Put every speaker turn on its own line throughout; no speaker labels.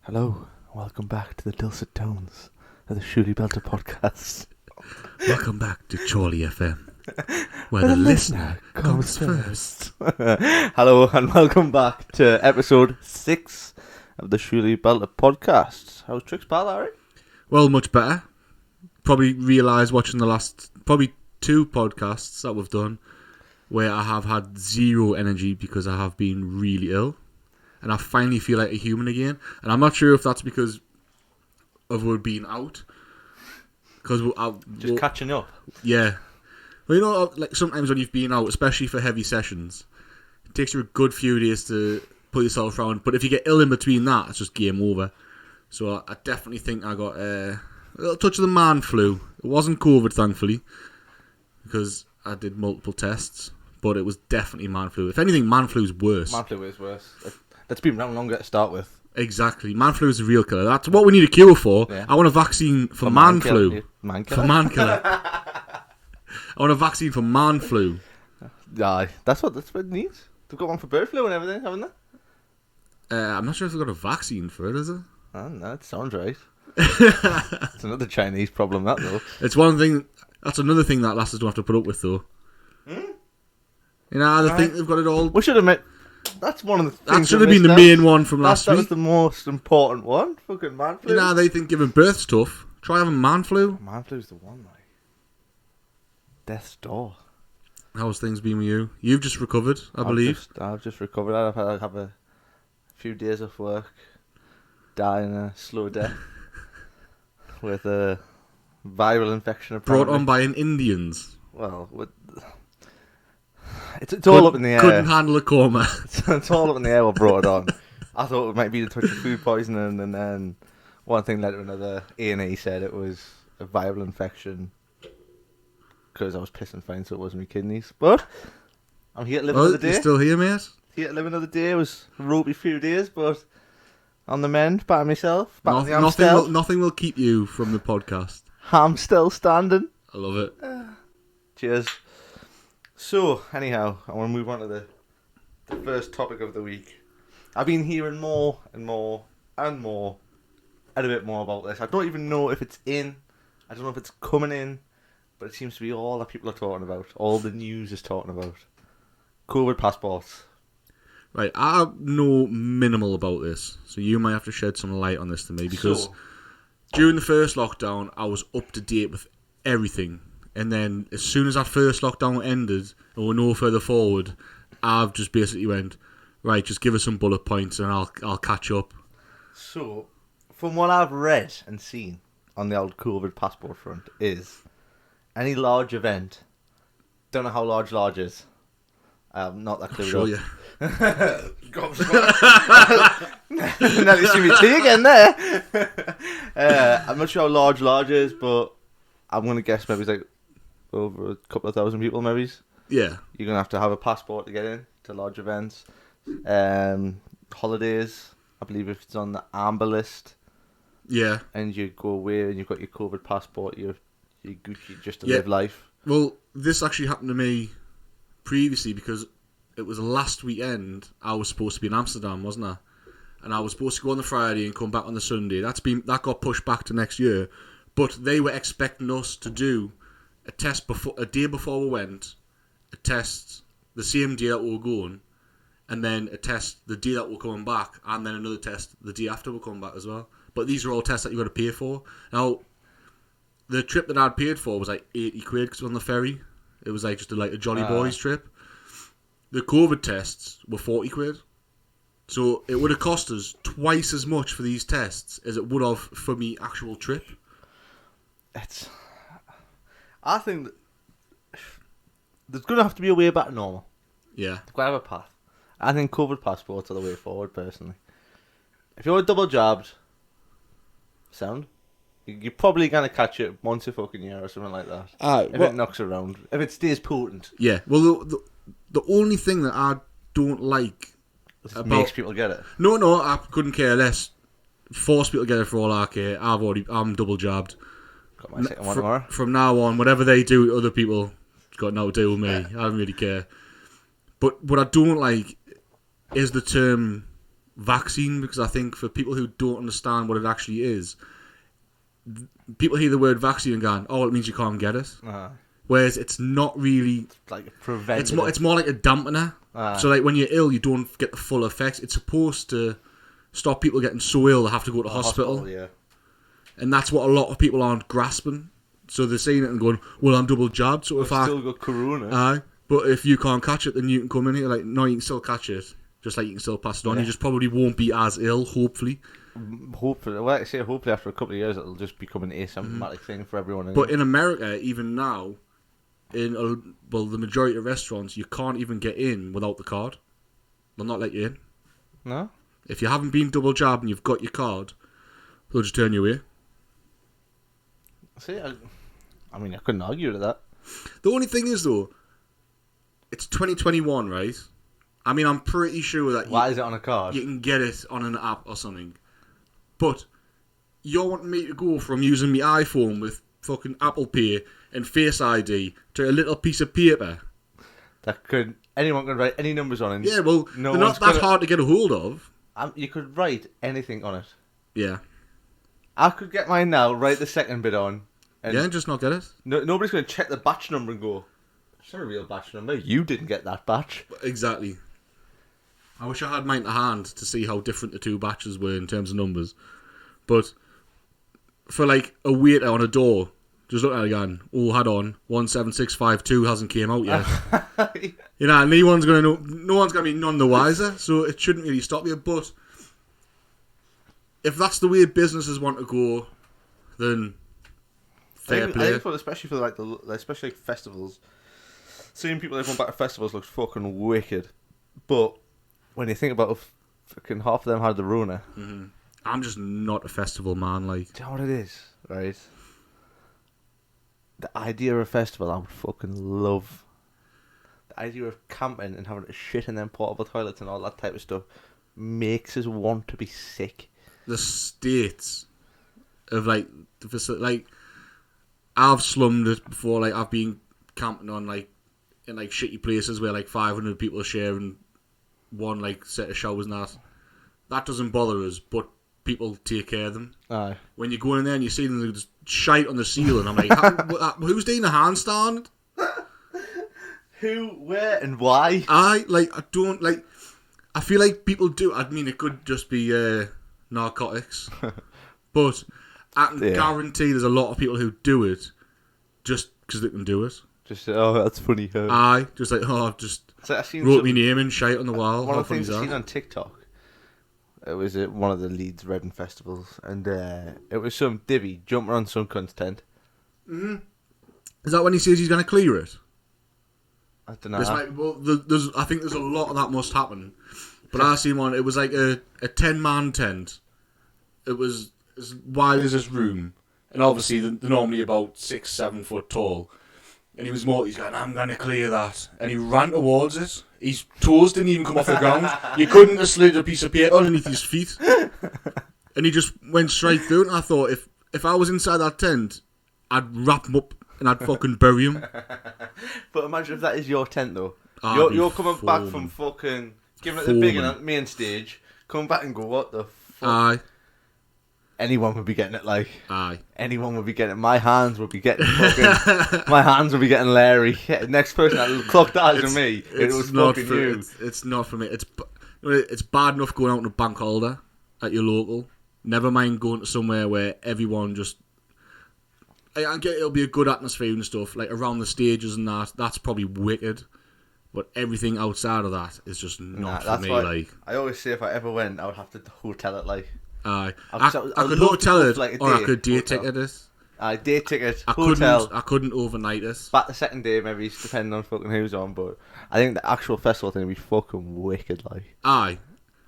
Hello, welcome back to the dulcet tones of the Shuli Belter podcast.
Welcome back to Chorley FM, where the listener comes first.
Hello and welcome back to episode 6 of the Shuli Belter podcast. How's Tricks, pal, Larry?
Well, much better. Probably realised watching the last, probably 2 podcasts that we've done, where I have had zero energy because I have been really ill. And I finally feel like a human again. And I'm not sure if that's because of we're being out. Because
Just catching up.
Yeah. Well, you know, like sometimes when you've been out, especially for heavy sessions, it takes you a good few days to put yourself around. But if you get ill in between that, it's just game over. So I definitely think I got a little touch of the man flu. It wasn't COVID, thankfully, because I did multiple tests. But it was definitely man flu. If anything, man flu's worse.
Man flu is worse. That's been around longer to start with.
Exactly. Man flu is the real killer. That's what we need a cure for.
Yeah.
I want a vaccine for man flu.
Man killer?
For man killer. I want a vaccine for man flu.
Aye, that's what it needs. They've got one for bird flu and everything, haven't they?
I'm not sure if they've got a vaccine for it, is it?
Oh, no, that sounds right. It's another Chinese problem, that, though.
It's one thing. That's another thing that lasses don't have to put up with, though. You know, they think they've got it all.
We should admit, that's one of the things.
That should have been the main one from last
That was
week.
the most important one. Fucking man flu.
You know, they think giving birth's tough. Try having man flu.
Man flu's the one, like. Death's door.
How's things been with you? You've just recovered, I believe.
I've just recovered. I've had a few days off work. Dying a slow death. With a viral infection, apparently.
Brought on by an Indians.
Well, it's all up in the air.
Couldn't handle a coma.
It's all up in the air what brought it on. I thought it might be the touch of food poisoning, and then one thing led to another. A&E said it was a viral infection because I was pissing fine, so it wasn't my kidneys. But I'm here to live another day.
You still here, mate?
Here to live another day. It was a ropey few days, but on the mend, by myself. Back to the Amstel.
Nothing will keep you from the podcast.
I'm still standing.
I love it.
Cheers. So, anyhow, I want to move on to the first topic of the week. I've been hearing more and more and more and a bit more about this. I don't even know if it's in. I don't know if it's coming in. But it seems to be all that people are talking about. All the news is talking about. COVID passports.
Right, I know minimal about this. So you might have to shed some light on this to me. Because during the first lockdown, I was up to date with everything. And then as soon as that first lockdown ended, and we're no further forward, I've just basically went, right, just give us some bullet points and I'll catch up.
So, from what I've read and seen on the old COVID passport front is any large event, don't know how large is. Not that clear.
I'll show you.
Now you see me tea again there. I'm not sure how large is, but I'm going to guess maybe it's like over a couple of thousand people, maybe.
Yeah.
You're going to have a passport to get in to large events. Holidays, I believe if it's on the amber list.
Yeah.
And you go away and you've got your COVID passport, you're Gucci just to live life.
Well, this actually happened to me previously because it was last weekend. I was supposed to be in Amsterdam, wasn't I? And I was supposed to go on the Friday and come back on the Sunday. That got pushed back to next year. But they were expecting us to do a test a day before we went, a test the same day that we were going, and then a test the day that we're coming back, and then another test the day after we're coming back as well. But these are all tests that you've got to pay for. Now, the trip that I'd paid for was like 80 quid because it was on the ferry. It was like just a Jolly Boys trip. The COVID tests were 40 quid. So it would have cost us twice as much for these tests as it would have for me actual trip.
I think that there's going to have to be a way back to normal.
Yeah.
They've got to have a path. I think COVID passports are the way forward, personally. If you're double jabbed, you're probably going to catch it once a fucking year or something like that. If it knocks around. If it stays potent.
Yeah. Well, the only thing that I don't like
makes people get it.
No, I couldn't care less. Force people to get it for all I care. I'm double jabbed.
Got my second one tomorrow.
From now on, whatever they do with other people, it's got nothing to do with me. I don't really care. But what I don't like is the term vaccine, because I think for people who don't understand what it actually is, people hear the word vaccine and go, oh, it means you can't get it. Whereas it's not really.
It's like a preventative.
It's more like a dampener. So like when you're ill, you don't get the full effects. It's supposed to stop people getting so ill they have to go to hospital.
Yeah.
And that's what a lot of people aren't grasping. So they're saying it and going, well, I'm double jabbed, so if
I've still got corona.
Aye. But if you can't catch it, then you can come in here. Like, no, you can still catch it. Just like you can still pass it on.
Yeah.
You just probably won't be as ill, hopefully.
Hopefully, well, I say hopefully after a couple of years it'll just become an asymptomatic thing for everyone.
But in America, even now, the majority of restaurants, you can't even get in without the card. They'll not let you in.
No?
If you haven't been double jabbed and you've got your card, they'll just turn you away.
See, I mean, I couldn't argue with that.
The only thing is, though, it's 2021, right? I mean, I'm pretty sure that
Why is it on a card?
you can get it on an app or something. But you're wanting me to go from using my iPhone with fucking Apple Pay and Face ID to a little piece of paper.
Anyone can write any numbers on it.
Yeah, well, they're not that hard to get a hold of.
You could write anything on it.
Yeah.
I could get mine now, write the second bit on. And
Yeah, just not get it.
nobody's going to check the batch number and go, it's not a real batch number. You didn't get that batch.
Exactly. I wish I had mine to hand to see how different the two batches were in terms of numbers. But for like a waiter on a door, just look at it again. Oh, had on 17652 hasn't came out yet. You know, no one's gonna be none the wiser, so it shouldn't really stop you. But if that's the way businesses want to go, then fair play.
I thought, especially for especially festivals, seeing people going back to festivals looks fucking wicked. But when you think about fucking half of them had the Rona.
Mm-hmm. I'm just not a festival man. Like,
do you know what it is, right? The idea of a festival, I would fucking love. The idea of camping and having to shit in them portable toilets and all that type of stuff makes us want to be sick.
The states of like the facility, like I've slummed it before. Like I've been camping on like in like shitty places where like 500 people are sharing one like set of showers and that. That doesn't bother us, but people take care of them.
Aye.
When you go in there and you see them just shite on the ceiling, I'm like, who's doing a handstand?
Who, where, and why?
I don't like. I feel like people do. I mean, it could just be narcotics, but I can guarantee there's a lot of people who do it just because they can do it.
Just that's funny.
I've just
I seen
wrote my name and shite on the wall.
One
How
of the
funny
things
is
I
that?
seen on TikTok. It was at one of the Leeds Reading festivals, and it was some divvy jumping on some cunt's tent.
Mm-hmm. Is that when he says he's going to clear it?
I don't know.
I think there's a lot of that must happen. But I seen one. It was like a 10-man tent. It was as wide as this room, and obviously they're normally about 6-7 foot tall. And he's going, I'm going to clear that. And he ran towards it. His toes didn't even come off the ground. You couldn't have slid a piece of paper underneath his feet. And he just went straight through it. And I thought, if I was inside that tent, I'd wrap him up and I'd fucking bury him.
But imagine if that is your tent, though. You're coming back from fucking giving it the big main stage, coming back and go, what the fuck?
Aye.
Anyone would be getting it, like.
Aye.
Anyone would be getting it. My hands would be getting fucking. My hands would be getting Larry. Next person that clocked eyes on me, it was fucking you.
It's not for me. It's bad enough going out on a bank holiday at your local. Never mind going to somewhere where everyone just. I get it'll be a good atmosphere and stuff, like around the stages and that. That's probably wicked. But everything outside of that is just not for me. Like,
I always say, if I ever went, I would have to hotel it. Like,
I could hotel it, like or I could day ticket it.
Day ticket,
hotel. I couldn't overnight it.
Back the second day, maybe, depending on fucking who's on. But I think the actual festival thing would be fucking wicked. Like,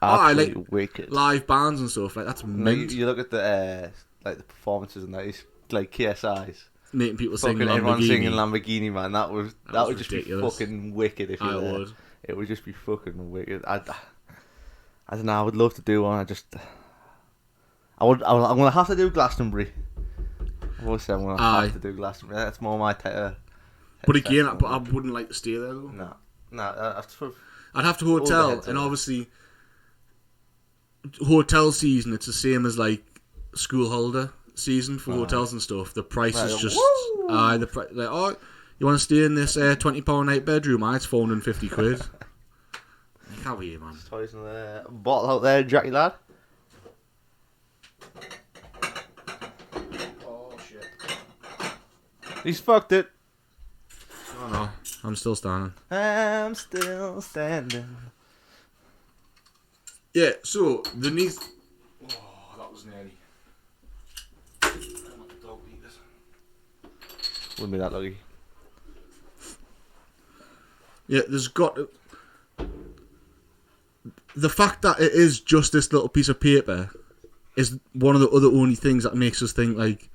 like
wicked.
Live bands and stuff. Like that's mint.
You look at the like the performances and that. It's like KSI's.
Making people sing Lamborghini.
Everyone singing Lamborghini, man. That would just
ridiculous.
be fucking wicked if you were there.
Would.
It would just be fucking wicked. I don't know. I would love to do one. I'm gonna have to do Glastonbury. I've always said I'm gonna have to do Glastonbury. That's more my type.
But again, I wouldn't like to stay there though.
No. I'd
have to hotel, and obviously, hotel season, it's the same as like school holiday season for hotels and stuff. The price is
Right,
just
woo!
oh, you want to stay in this £20 a night bedroom? It's £450. How are you, man?
Toys in the bottle out there, Jackie lad.
Oh shit!
He's fucked it.
Oh no, I'm still standing.
I'm still standing.
Yeah, so the knee. Oh, that was nearly.
Wouldn't be that lucky.
Yeah, there's got to... The fact that it is just this little piece of paper is one of the other only things that makes us think like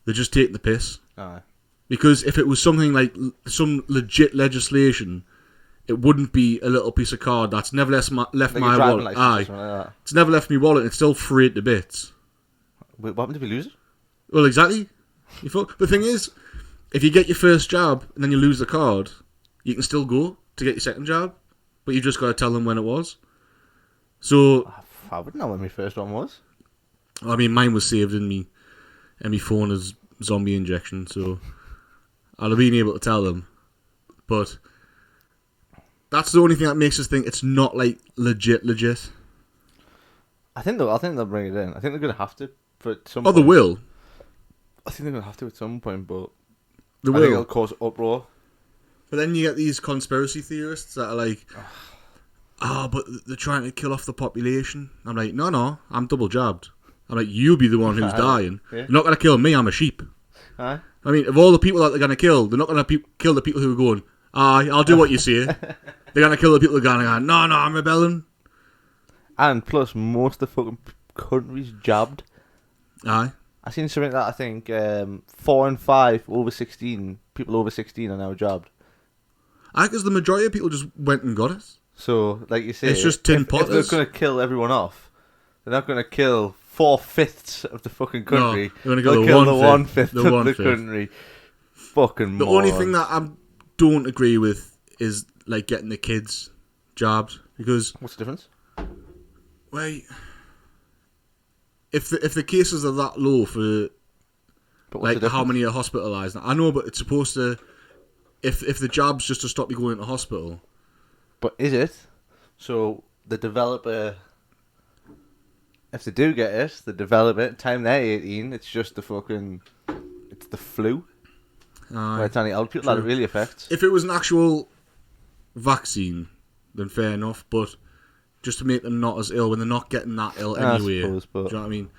they're just taking the piss.
Aye.
Because if it was something like some legit legislation, it wouldn't be a little piece of card that's never left my
Like a
wallet.
driving license or
Aye,
something like that.
it's never left me wallet. And it's still frayed to bits.
Wait, what happened if we lose it?
Well, exactly. But the thing is, if you get your first job and then you lose the card, you can still go to get your second job, but you just got to tell them when it was. So,
I wouldn't know when my first one was.
I mean, mine was saved in me phone as zombie injection, so I'll have been able to tell them. But that's the only thing that makes us think it's not like legit.
I think they'll bring it in. I think they're gonna have to for some.
Oh, they will.
I think they're gonna have to at some point, but
They
I think
will.
it'll cause uproar.
But then you get these conspiracy theorists that are like, but they're trying to kill off the population. I'm like, no, I'm double jabbed. I'm like, you be the one who's dying.
Yeah.
You're not going to kill me, I'm a sheep.
Aye.
I mean, of all the people that they're going to kill, they're not going to kill the people who are going, I'll do what you say. They're going to kill the people who are going, no, I'm rebelling.
And plus, most of the fucking country's jabbed.
Aye.
I seen something that I think 4 and 5 over 16 people over 16 are now jabbed.
Because the majority of people just went and got it.
So, like you say,
It's just tin
if
potters.
they're going to kill everyone off, they're not going to kill 4/5 of the fucking country.
No, they're
They'll
going to
kill
kill
the 1/5 of the
one-fifth.
country. Fucking
The only thing that I don't agree with is like getting the kids jabbed, because
What's the difference?
wait, if the cases are that low for
But what's
like
the
how
difference?
many are hospitalised, I know, but it's supposed to. If the jab's just to stop you going to hospital,
But is it? So the developer, if they do get it, they develop it. Time they're 18, it's just the fucking, it's the flu. Where it's only old people that it
True.
really affects.
if it was an actual vaccine, then fair enough. But just to make them not as ill when they're not getting that ill
I
anyway.
suppose, but-
Do you know what I mean?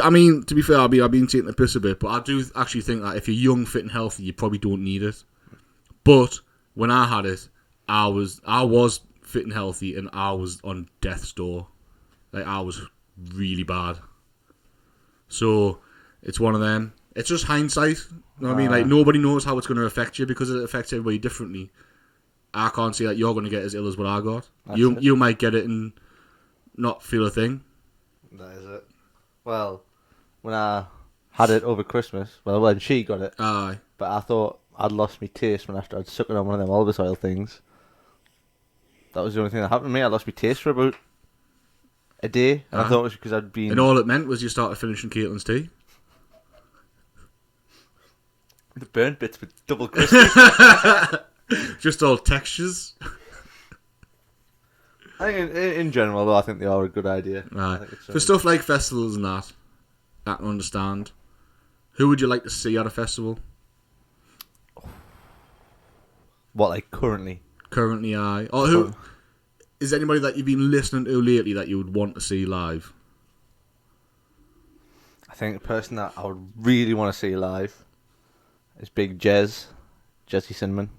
I mean, to be fair, I've been taking the piss a bit, but I do actually think that if you're young, fit, and healthy, you probably don't need it. But when I had it, I was fit and healthy, and I was on death's door. Like, I was really bad. So it's one of them. It's just hindsight. You know what I mean? Like, nobody knows how it's going to affect you because it affects everybody differently. I can't say that you're going to get as ill as what I got.
That's
You
it.
you might get it and not feel a thing.
That is it. Well, when I had it over Christmas, well, when she got it,
Aye.
but I thought I'd lost my taste when I started sucking on one of them Alvis oil things. That was the only thing that happened to me. I lost my taste for about a day, and I thought it was because I'd been...
And all it meant was you started finishing Caitlin's tea.
The burnt bits were double crispy.
Just all textures.
I think in general, though, I think they are a good idea. I
Aye.
think it's,
For stuff like festivals and that, I can understand. Who would you like to see at a festival?
what, like, currently?
Currently, aye. Or who is there anybody that you've been listening to lately that you would want to see live?
I think the person that I would really want to see live is Big Jez, Jesse Cinnamon.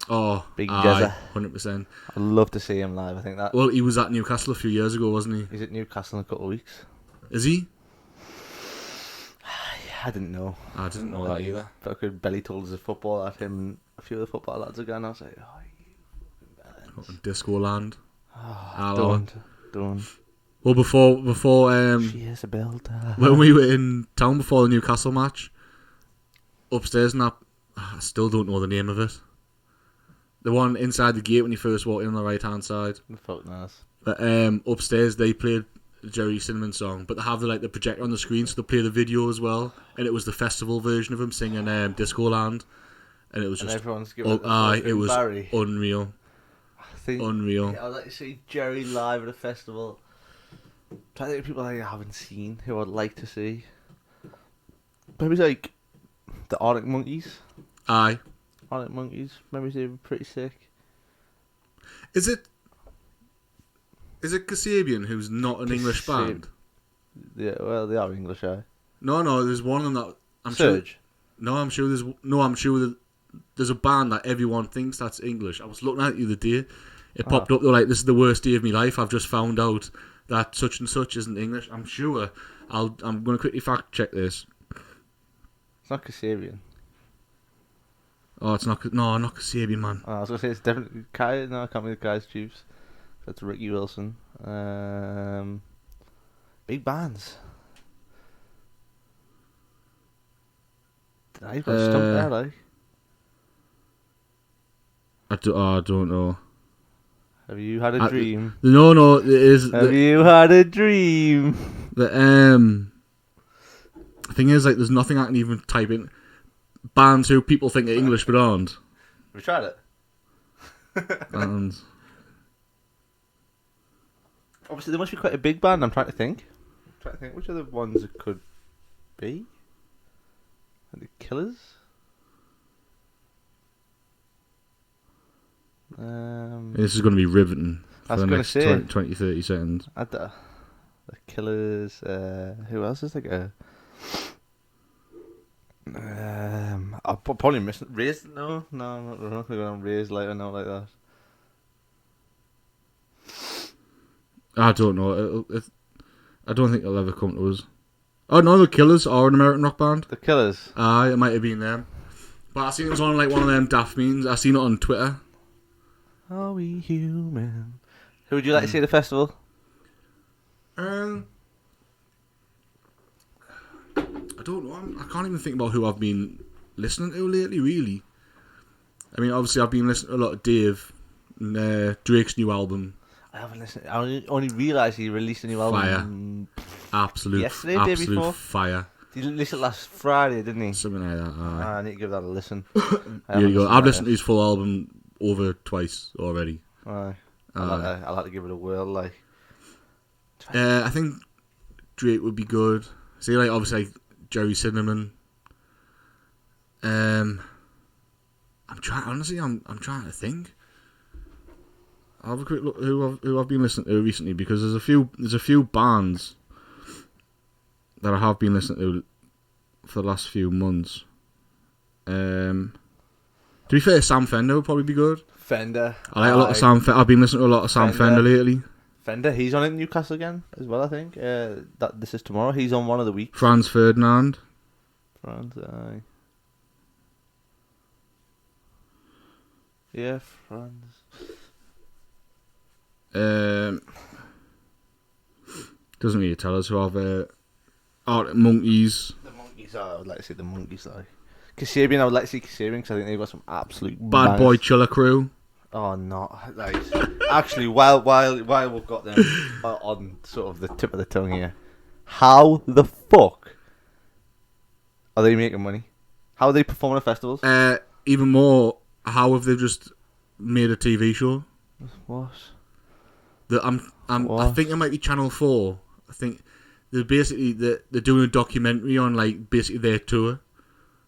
Oh,
Big
aye,
Jezza.
100%.
I'd love to see him live. I think that
Well, he was at Newcastle a few years ago, wasn't he?
he's at Newcastle in a couple of weeks.
Is he?
I didn't know.
I didn't know that either.
Fucking Belly told us a football at him and a few of the football lads again. I was like, oh, you fucking bellends.
Disco Land.
Don't.
Well, before
She is a belter.
when we were in town before the Newcastle match, upstairs and that, I still don't know the name of it. The one inside the gate when you first walk in on the right hand side.
Fuck nice.
But, upstairs they played the Jerry Cinnamon song, but they have the projector on the screen, so they play the video as well. And it was the festival version of him singing Disco Land, and it was
And
just
everyone's giving it the
it was
Barry.
unreal.
I think,
Unreal.
Yeah, I'd like to see Jerry live at a festival. Trying to think of people I haven't seen who I'd like to see. Maybe like the Arctic Monkeys.
Aye.
Arctic Monkeys. Maybe they were pretty sick.
Is it Kasabian who's not an English band?
Yeah, well, they are English,
No, there's one of them that I'm
Surge.
sure. No, I'm sure that there's a band that everyone thinks that's English. I was looking at it the other day. It popped up. They're like, "This is the worst day of my life. I've just found out that such and such isn't English." I'm sure. I'm going to quickly fact check this.
It's not Kasabian.
Oh, it's not. No, not Kasabian, man.
I was gonna say it's definitely Kai. No, I can't be the Kai's Chiefs. That's Ricky Wilson. Big bands. I've got stumped there, like.
I don't know.
Have you had a dream?
No, it is.
Have you had a dream?
The thing is, there's nothing I can even type in. Bands who people think are English but aren't.
Have you tried it?
Bands.
Obviously, there must be quite a big band. I'm trying to think. Which are the ones it could be. Are the Killers?
This is going to be riveting for the next 20, 30 seconds.
The Killers. Who else is like a? I'll probably miss Raised. No, I'm not going to go on Raised later. No, like that.
I don't know. I don't think it'll ever come to us. Oh no, the Killers are an American rock band.
The Killers.
Aye, it might have been them. But I seen it was on one of them daft memes. I seen it on Twitter.
Are we human? Who would you like to see at the festival?
I don't know. I can't even think about who I've been listening to lately, really. I mean, obviously, I've been listening to a lot of Dave and Drake's new album.
I haven't listened. I only realised he released a new album.
Absolute,
yesterday, day
absolute
before?
fire.
He released it last Friday, didn't he?
Something like that.
I need to give that a listen.
Here you go. I've listened to his full album over twice already.
Aye. I'll have to give it a whirl. Like,
I think Drake would be good. See, obviously, Jerry Cinnamon. I'm trying to think. I'll have a quick look who I've been listening to recently, because there's a few bands that I have been listening to for the last few months. To be fair, Sam Fender would probably be good.
Fender.
I like a lot of Sam. I've been listening to a lot of Sam Fender lately.
Fender, he's on in Newcastle again as well, I think. This is tomorrow. He's on one of the weeks.
Franz Ferdinand.
Aye. Yeah, Franz.
Doesn't really tell us who have Arctic Monkeys.
The Monkeys. I would like to see the Monkeys. Like Kasabian, I would like to see Kasabian because I think they've got some absolute
Bad Boy Chiller Crew.
Oh no! Like, actually, while we've got them on sort of the tip of the tongue here, how the fuck are they making money? How are they performing at festivals?
Even more, how have they just made a TV show?
What?
I think it might be Channel 4. I think they're doing a documentary on basically their tour,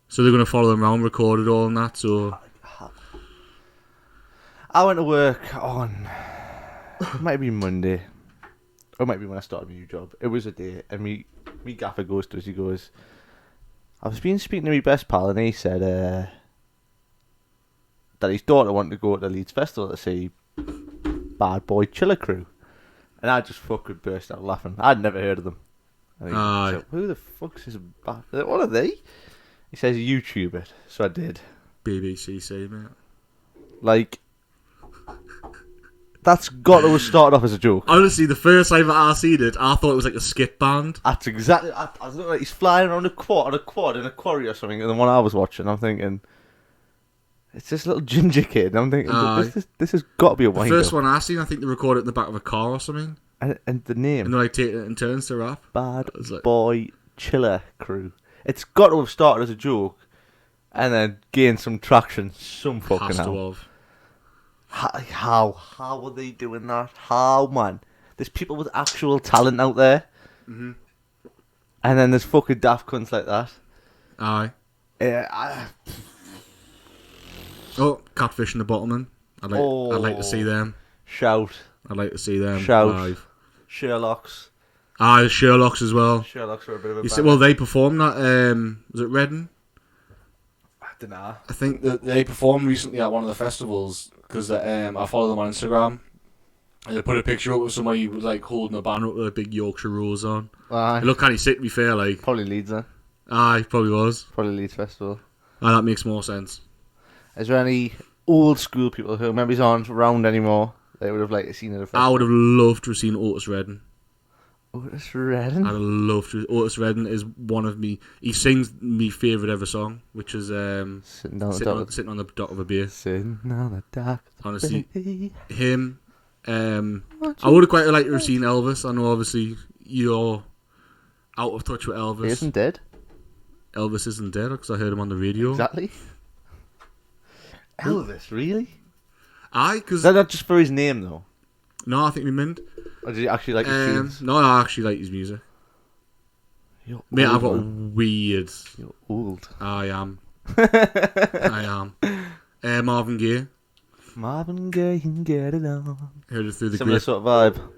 so they're going to follow them around, record it all and that. So
I went to work on it might be Monday, or it might be when I started my new job. It was a day, and me gaffer goes to us. He goes, "I've been speaking to my best pal, and he said that his daughter wanted to go to the Leeds Festival to see Bad Boy Chiller Crew," and I just fucking burst out laughing. I'd never heard of them. So, who the fuck's this? What are they? He says YouTube it, so I did.
BBC, say mate.
Like, that's got to have started off as a joke.
Honestly, the first time that I seen it, I thought it was like a skit band.
That's exactly. I don't know, like he's flying around on a quad in a quarry or something. And the one I was watching, I'm thinking, It's this little ginger kid. And I'm thinking,
Aye.
this has got to be a
The
wind
first
up.
one I seen, I think they recorded it in the back of a car or something,
And the name,
and they're like taking it in turns to rap.
Bad
was like-
Boy Chiller Crew. It's got to have started as a joke, and then gained some traction. Some fucking
Has to
hell.
have.
How are they doing that? How, man? There's people with actual talent out there,
Mhm.
and then there's fucking daft cunts like that.
Aye.
Yeah,
Oh, Catfish and the Bottlemen. I'd like to see them.
shout.
I'd like to see them
Shout.
live.
Sherlock's.
Aye, the Sherlocks as well.
Sherlock's are a bit of a
You see, well, they performed that. Was it Reading?
I don't know.
I think that they performed recently at one of the festivals because I follow them on Instagram. And they put a picture up of somebody who was like holding a banner up with a big Yorkshire rose on.
Aye.
It looked kind of sick, to be fair. Like,
Probably Leeds, then.
aye, probably was.
Probably Leeds Festival.
Aye, that makes more sense.
Is there any old school people who maybe aren't around anymore they would have liked to seen at a festival?
I would have loved to have seen Otis Redding.
Otis Redding?
I'd have loved to. Otis Redding is one of me. He sings me favourite ever song, which is
Sitting down the top.
sitting on the dock of a beer.
Sitting on the dock.
Honestly,
Baby.
him. I would have quite liked to have seen Elvis. I know, obviously, you're out of touch with Elvis.
He isn't dead.
Elvis isn't dead because I heard him on the radio.
Exactly. Elvis, really?
Aye,
Is
because
that not just for his name, though?
no, I think we meant.
Or did he actually like his tunes?
No, I actually like his music.
You're
Mate,
old,
I've got
man.
weird.
You're old.
I am. I am. Marvin Gaye.
Marvin Gaye can get it on.
Heard it through the
Similar
grape
sort of vibe.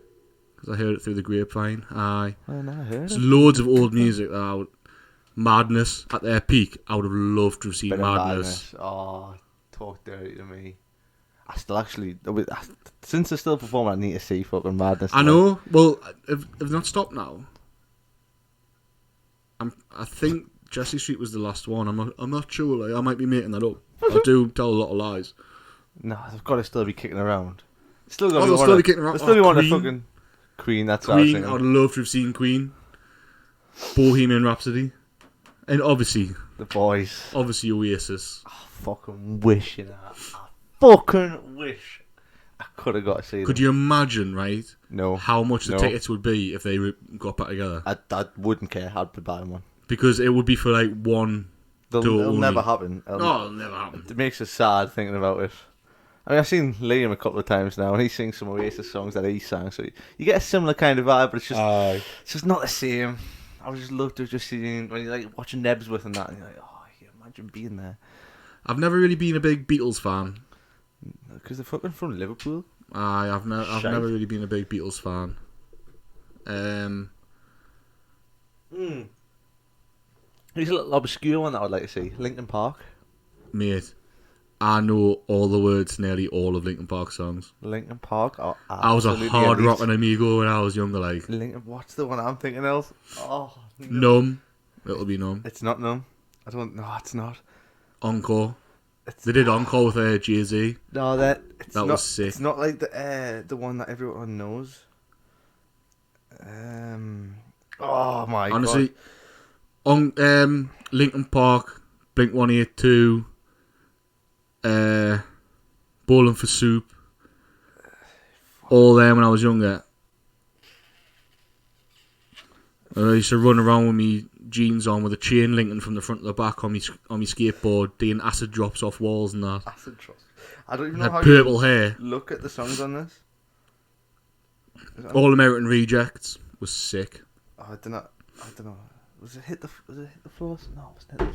because I heard it through the grapevine. Aye.
When I heard
There's
it.
loads of old music that I would. Madness at their peak. I would have loved to have seen
Bit of
Madness.
Oh, talk dirty to me. I still actually, since they're still performing, I need to see fucking Madness.
I know. Well, have not stopped now. I think Jesse Street was the last one. I'm not sure. Like, I might be making that up. I do tell a lot of lies.
No, they've got to still be kicking around. Still got
Oh,
to
they'll still be kicking around.
They'll still be
Oh,
wanting to
Queen.
fucking Queen. That's what I was
Queen.
thinking.
I'd love to have seen Queen. Bohemian Rhapsody, and obviously
The boys.
Oasis.
I fucking wish, you know. I fucking wish I could have got to see
Could
them.
you imagine, right?
No.
How much the
No.
tickets would be if they got back together?
I wouldn't care. I'd be buying one.
Because it would be for like one.
It'll
only.
never happen.
No, it'll never happen.
It makes us sad thinking about it. I mean, I've seen Liam a couple of times now, and he sings some Oasis songs that he sang, so you get a similar kind of vibe, but it's just not the same. I would just love to have just seen when you're like watching Nebsworth and that, and you're like, oh, yeah, imagine being there.
I've never really been a big Beatles fan.
Because they're fucking from Liverpool.
I've
Shite.
never really been a big Beatles fan.
Here's a little obscure one that I'd like to see. Linkin Park.
Mate, I know all the words, to nearly all of Linkin Park songs.
Linkin Park. Oh,
I was a hard rocking amigo when I was younger, like
Linkin. What's the one I'm thinking of? Oh,
Numb. It'll be Numb.
It's not Numb. I don't. No, it's not.
Encore.
It's,
They did Encore with Jay-Z.
no, it's
That
not,
was sick.
It's not like the one that everyone knows. Oh my
Honestly,
god.
on Linkin Park, Blink-182, Bowling for Soup, all them when I was younger. I used to run around with me jeans on with a chain linking from the front to the back on me skateboard, doing acid drops off walls and that.
Acid trust. I don't even know
Had
how
purple
you
hair.
look at the songs on this.
All American Rejects was sick.
Oh, I don't know. Was it hit the floor? No, it wasn't hit the floor.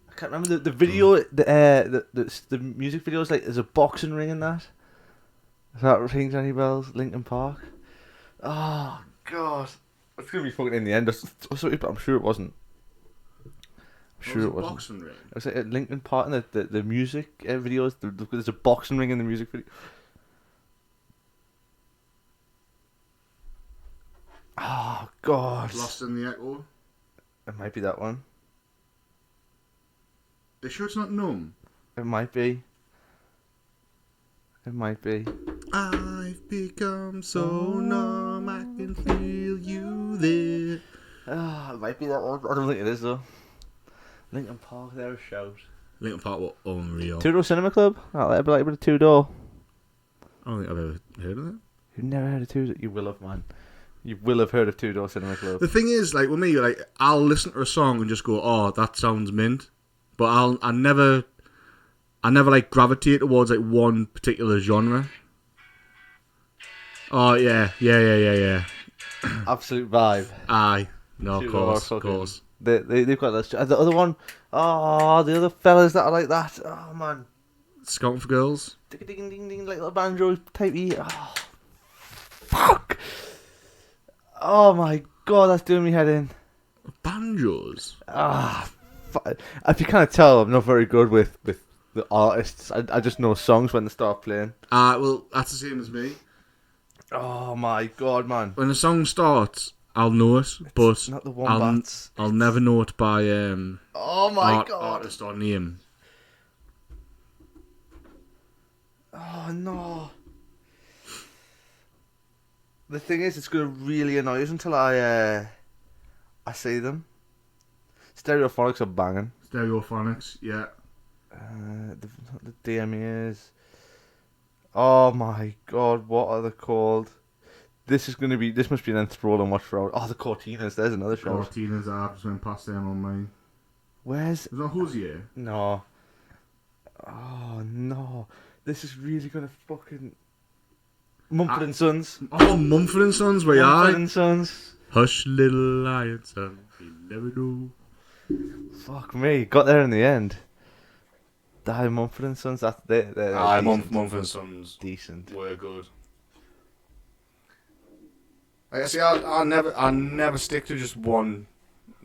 I can't remember the video. The music video is like there's a boxing ring in that. If that rings any bells, Linkin Park. Oh god, it's gonna be fucking in the end. But I'm sure it wasn't. I'm sure it wasn't. It was like at Linkin Park in the music videos. There's a boxing ring in the music video. Oh god,
Lost in the Echo.
it might be that one.
Are you sure it's not Numb?
It might be. It might be.
I've become so numb, I can feel you there.
Ah, it might be that one. I don't think it is though. Linkin Park, they're a shout.
Linkin Park were unreal.
Two Door Cinema Club. Oh, that'd be like a bit of Two Door.
I don't think I've ever heard of it.
You've never heard of Two Door? You will have, man. You will have heard of Two Door Cinema Club.
The thing is, like with me, like I'll listen to a song and just go, "Oh, that sounds mint," but I never like gravitate towards like one particular genre. Oh yeah.
Absolute vibe.
Aye, no, of
Two
course,
Door
of course.
They've got this. The other one, oh, the other fellas that are like that. Oh man,
Scouting for Girls.
ding ding ding ding, like little banjo type. Oh, fuck. Oh my god, that's doing me head in.
Banjos.
If you can't tell, I'm not very good with the artists. I just know songs when they start playing.
Well, that's the same as me.
Oh my god, man.
When a song starts, I'll know it, but
Not the Wombats.
I'll never know it by
Oh my god.
artist or name.
Oh no. The thing is, it's gonna really annoy us until I see them. Stereophonics are banging.
Stereophonics, yeah.
The DMAs. Oh my god, what are they called? This must be an enthralling watch for hours. Oh, the Cortinas, there's another show.
Cortinas, I just went past them on mine.
Where's...
Was that Hosier?
No. Oh no. This is really gonna fucking... Mumford and Sons.
Oh, Mumford & Sons, where you
Mumford
are?
and Sons.
Hush, little lion, son, you never know.
Fuck me, got there in the end. Die Mumford and Sons, they're decent.
Mumford & Sons
Decent.
were good. Like I see, I never stick to just one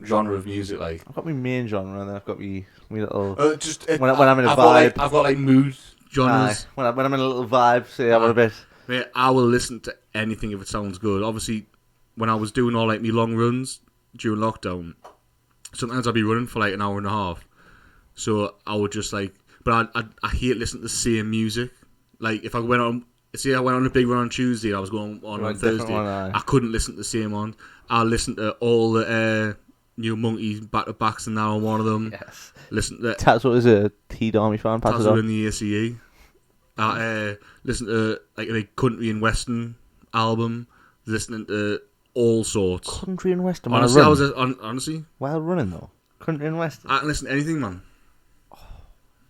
genre of music. Like
I've got my main genre and then I've got my little...
when
I'm in a
I've
vibe.
got like mood genres.
Aye, when I'm in a little vibe, say I want a bit...
Mate, I will listen to anything if it sounds good. Obviously, when I was doing all like my long runs during lockdown, sometimes I'd be running for like an hour and a half. So I would just like, but I hate listening to the same music. Like if I went on a big run on Tuesday, and I was going on Thursday. I couldn't listen to the same one. I listened to all the New Monkeys back to backs, and now I'm one of them.
Yes.
Listen to
Tatsu is a T-Army fan. Pass it
Tazzle
on.
in the ACE. Listen to like a country and western album. Listening to all sorts.
Country and western.
Honestly, honestly,
Wild running though. Country and western.
I can listen to anything, man.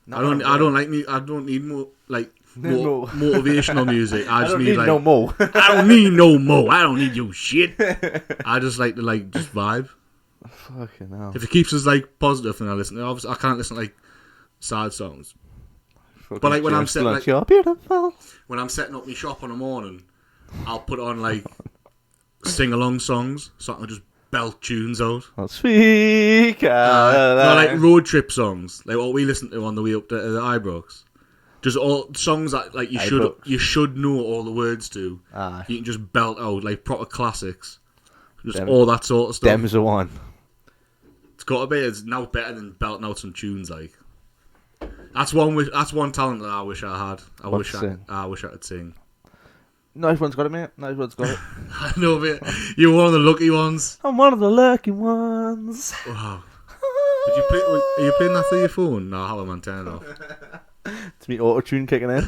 No,
I don't like me. I don't need more like
No.
motivational music. I just
don't
need like
no more.
I don't need no more. I don't need your shit. I just like to like just vibe.
Fucking hell.
If it keeps us like positive, then I listen. Obviously, I can't listen to like sad songs.
Fucking
But like when I'm
James
setting
Blunt,
like,
you're beautiful.
when I'm setting up my shop in the morning, I'll put on like sing along songs so I can just belt tunes out.
Oh, sweet
No, like road trip songs, like what we listen to on the way up to the Ibrox. Just all songs that like you should know all the words to. You can just belt out like proper classics. Just all that sort of stuff.
Them's the one.
It's got to be. It's now better than belting out some tunes. Like that's one talent that I wish I had. I wish I could sing.
No, everyone's got it, mate. No, everyone's got it.
I know, mate. You're one of the lucky ones.
I'm one of the lucky ones.
Wow. Did you play? Are you playing that through your phone? No, how am I turning it off?
It's me auto-tune kicking in.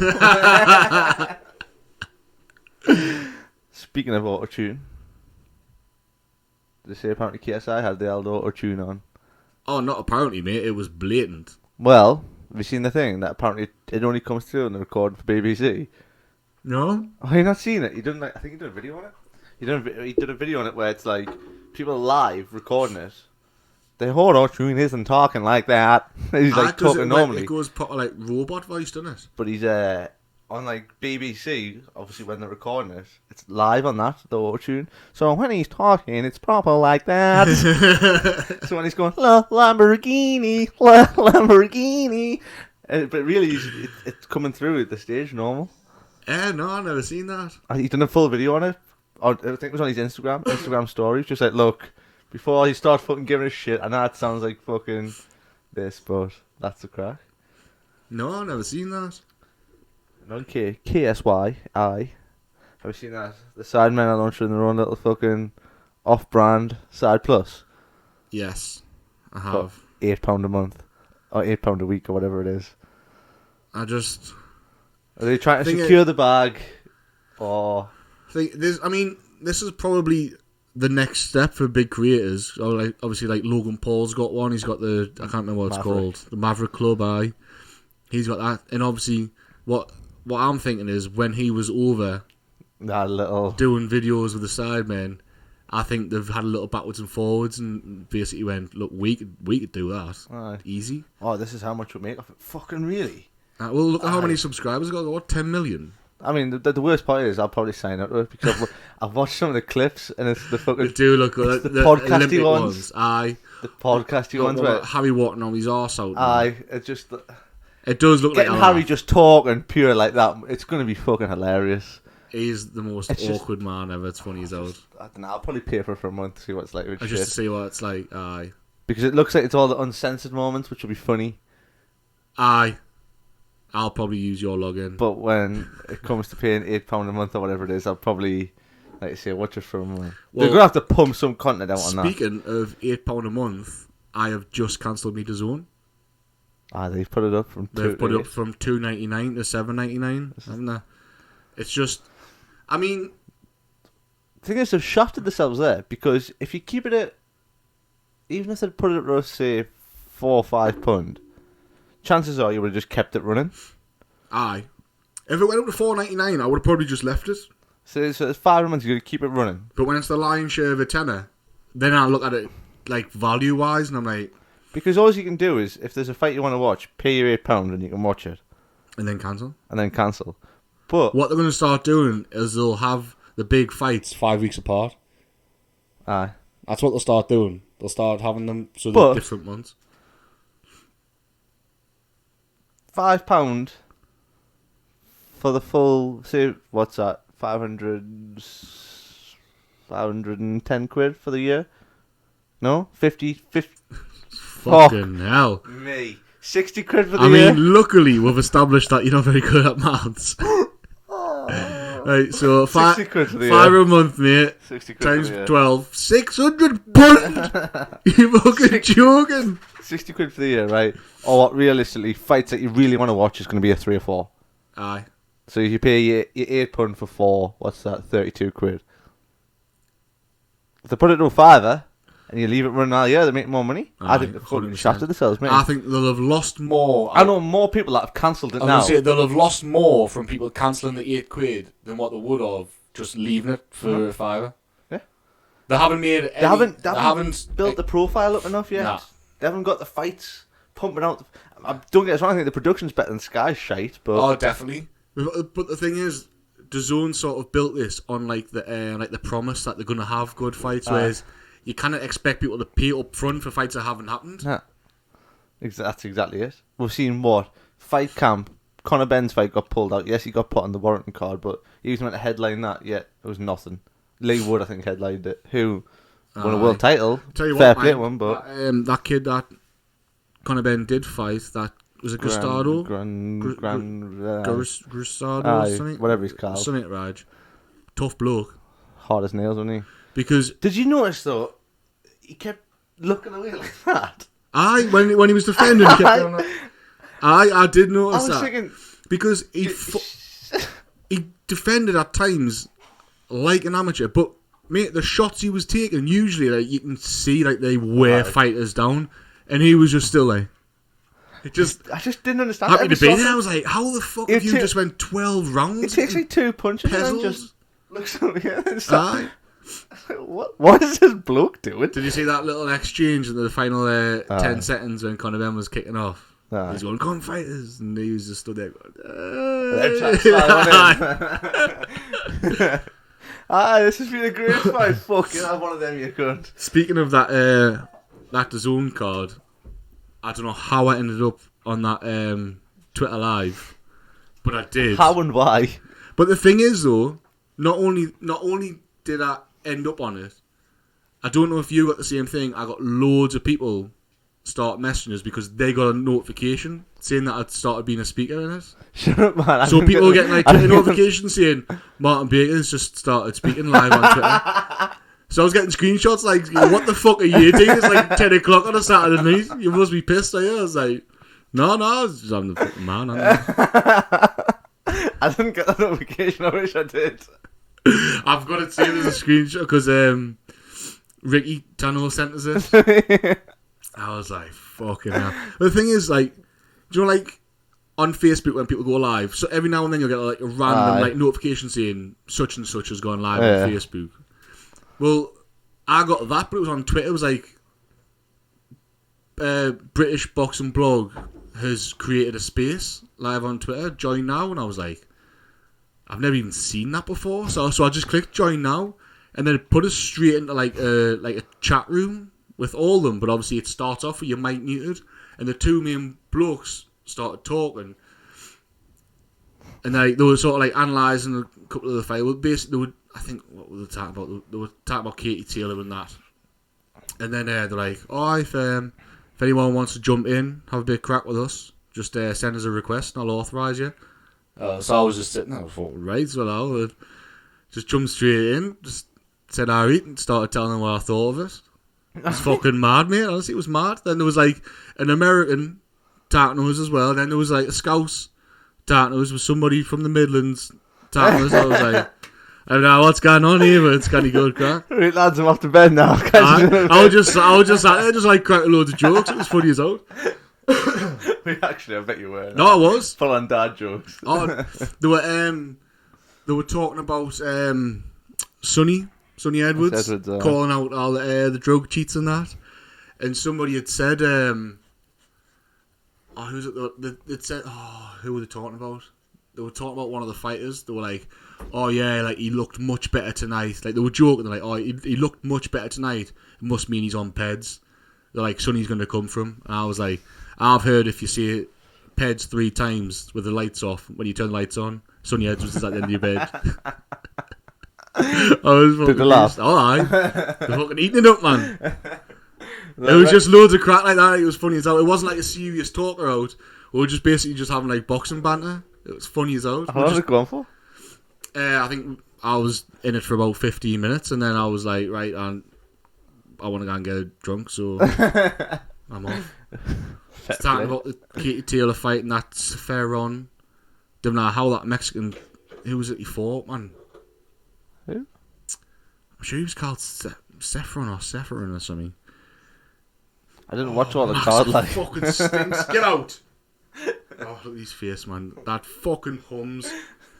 Speaking of auto-tune, did they say apparently KSI had the old auto-tune on?
Oh, not apparently, mate. It was blatant.
Well, have you seen the thing that apparently it only comes through on the recording for BBC?
No?
Oh, you not seen it? He done like I think he did a video on it. He did a video on it where it's like people live recording it. The auto-tune isn't talking like that. He's like talking normally.
It goes proper like robot voice, doesn't it?
But he's on like BBC, obviously when they're recording it, it's live on that, the auto-tune. So when he's talking, it's proper like that. So when he's going, Lamborghini, Lamborghini. But really, it's coming through at the stage normal.
No, I've never seen that.
He's done a full video on it. I think it was on his Instagram stories. Just like, look, before he starts fucking giving a shit, I know it sounds like fucking this, but that's the crack.
No, I've never seen that.
Okay, KSY. Have you seen that? The Sidemen are launching their own little fucking off-brand Side Plus.
Yes, I have.
£8 a month. or £8 a week or whatever it is.
I just
Are they trying to
Think
secure the bag, or
think this. I mean, this is probably the next step for big creators. Or like obviously, like Logan Paul's got one. He's got the I can't remember what it's
Maverick.
called, the Maverick Club. He's got that, and obviously, what I'm thinking is when he was over
that little?
doing videos with the Sidemen, I think they've had a little backwards and forwards, and basically went, look, we could do that
Aye.
easy.
Oh, this is how much we make off it. Fucking really?
Well, look at how
Aye.
many subscribers got. What, 10 million?
I mean, the worst part is I'll probably sign up to it because I've watched some of the clips and it's the
They
fucking
do look good.
the
The
podcasty
Olympic
ones.
Aye.
the podcasty ones
What
where
about Harry walking on his arse out.
aye, it's just
It does look
getting
like
Harry just talking pure like that. It's going to be fucking hilarious.
He's the most
It's just-
awkward man ever. It's funny as out.
I don't know. I'll probably pay for it for a month to see what it's like with
Just
shit.
to see what it's like. Aye.
Because it looks like it's all the uncensored moments, which will be funny.
Aye. I'll probably use your login.
But when it comes to paying £8 a month or whatever it is, I'll probably, like you say, watch it for a month.
Well,
They're going to have to pump some content out on that.
Speaking of £8 a month, I have just cancelled me DAZN.
They've put it up from
They've
two
put
to
it up from $2.99 to $7.99, haven't they? It's just, I mean,
The thing is, they've shafted themselves there because if you keep it at, even if they put it at, say, £4 or £5, chances are you would have just kept it running.
aye. If it went up to $4.99, I would have probably just left it.
So it's £5 a month, you've got to keep it running.
But when it's the lion's share of a tenner, then I look at it like value wise, and I'm like,
Because all you can do is, if there's a fight you want to watch, pay your £8 and you can watch it,
and then cancel.
and then cancel. But
What they're going to start doing is they'll have the big fights 5 weeks apart.
aye,
That's what they'll start doing. They'll start having them so
But-
they're different months.
£5 for the full, say, what's that, 510 quid for the year? No? 50
Fucking hell.
Me. 60 quid for the
I
year?
mean, luckily we've established that you're not very good at maths. Right, so
60 quid for the
five
year.
a month, mate.
60 quid
Times
for the year.
12, 600 pound. You fucking joking?
60 quid for the year, right? Or what, realistically, fights that you really want to watch is going to be a 3 or 4.
Aye.
So if you pay your £8 for 4, what's that, 32 quid? If they put it to a fiver, and you leave it running all year, they make more money. I
Aye,
think they've fucking
100%.
shafted themselves, mate.
I think they'll have lost more.
I know more people that have cancelled it
I was
now.
gonna say they'll have lost more from people cancelling the £8 than what they would have just leaving it for a fiver.
Yeah.
They haven't made any,
They haven't
haven't
built the profile up enough yet.
Nah.
They haven't got the fights pumping out. Don't get us wrong, I think the production's better than Sky's shite, but
Oh, definitely. But the thing is, DAZN sort of built this on like the promise that they're gonna have good fights, whereas you cannot expect people to pay up front for fights that haven't happened.
nah. That's exactly it. We've seen what? Fight camp. Conor Ben's fight got pulled out. Yes, he got put on the Warrington card, but he was meant to headline that, yet it was nothing. Lee Wood, I think, headlined it, who won a
Aye.
world title.
Tell you
Fair
what,
play
man,
to him, but
that kid that Conor Ben did fight, that was it Gustado, Gustado,
Aye,
something,
whatever he's called.
something, Raj. Tough bloke.
Hard as nails, wasn't he?
Because
Did you notice though? He kept looking away like that.
when he was defending, he kept going, I did
I
notice
was
that
thinking,
because he defended at times like an amateur, but mate, the shots he was taking usually like you can see like they wear fighters down, and he was just still like,
I just didn't understand.
happy
Every
to be
so
there. I
often,
was like, how the fuck
It
have you
took-
just went 12 rounds?
It takes like 2 punches and
Pezzles.
just looks over here and
Aye.
what is this bloke doing?
Did you see that little exchange in the final 10 seconds when Conor Ben was kicking off?
Aye.
He's going, come fighters, and he was just stood there going,
This has been a great fight. Fucking have one of them, you cunt.
Speaking of that DAZN card, I don't know how I ended up on that Twitter live, but I did.
How and why?
But the thing is, though, not only did I end up on it, I don't know if you got the same thing. I got loads of people start messaging us because they got a notification saying that I'd started being a speaker in it.
Shut up, man.
So people were getting like Twitter notifications saying Martin Baker's just started speaking live on Twitter. So I was getting screenshots like, what the fuck are you doing? It's like 10 o'clock on a Saturday night. You must be pissed, are you? I was like, No, I was just having the fucking man. I
I didn't get that notification. I wish I did.
I've got it saved as a screenshot because Ricky Tano sent us it. I was like, fucking hell. But the thing is, like, do you know, like, on Facebook when people go live, so every now and then you'll get like a random like notification saying such and such has gone live on Facebook. Well, I got that, but it was on Twitter. It was like British Boxing Blog has created a space live on Twitter. Join now, and I was like, I've never even seen that before. So I just clicked join now, and then it put us straight into like a chat room with all of them. But obviously, it starts off with your mic muted, and the two main blokes started talking, and they were sort of like analysing a couple of the fights. Well, basically, they would, I think, what were they talking about? They were talking about Katie Taylor and that. And then they're like, "Oh, if anyone wants to jump in, have a bit of crack with us, just send us a request, and I'll authorise you." So I was just sitting there, I thought, right, so I just jumped straight in, just said alright, and started telling them what I thought of it. It's fucking mad, mate. Honestly, it was mad. Then there was like an American talking to us as well. Then there was like a Scouse talking to us with somebody from the Midlands talking to us. I was like, I don't know what's going on here, but it's kind of good crack.
Right, lads, I'm off to bed now.
I was just sat there, just like cracking loads of jokes. It was funny as hell.
Actually, I bet you were.
No, I was
full on dad jokes.
Oh, they were talking about Sonny Edwards, calling out all the drug cheats and that, and somebody had said, who's it? They said, who were they talking about? They were talking about one of the fighters. They were like, oh yeah, like he looked much better tonight. Like they were joking. They're like, oh, he looked much better tonight. It must mean he's on peds. They're like, Sonny's going to come from. And I was like, I've heard if you see peds 3 times with the lights off, when you turn the lights on, Sonny Edwards is at the end of your bed. I was fucking
Did they laugh?
Oh, aye. They're fucking eating it up, man. It was just loads of crap like that. It was funny as hell. It wasn't like a serious talker out. We were just basically just having like boxing banter. It was funny as hell.
How long was it going for?
I think I was in it for about 15 minutes, and then I was like, right, I want to go and get drunk, so I'm off. It's talking about the Katie Taylor fight, and that's Ferron. Don't know how that Mexican, who was it he fought, man?
Who?
I'm sure he was called Saffron or something.
I didn't watch all the card like.
Fucking stinks. Get out! Oh, look at his face, man. That fucking hums.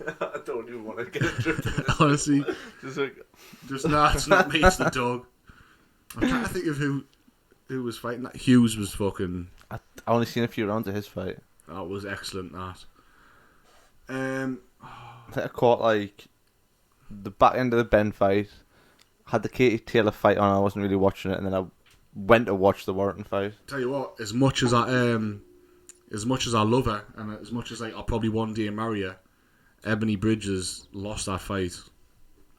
I don't even want to get a drip.
Honestly,
Just
nah, it's not me. It's the dog. I'm trying to think of who was fighting. That Hughes was fucking.
I only seen a few rounds of his fight.
That was excellent. That.
I think I caught like the back end of the Ben fight. Had the Katie Taylor fight on. I wasn't really watching it, and then I went to watch the Warrington fight.
Tell you what, as much as I love her, and as much as like I'll probably one day marry her, Ebony Bridges lost that fight.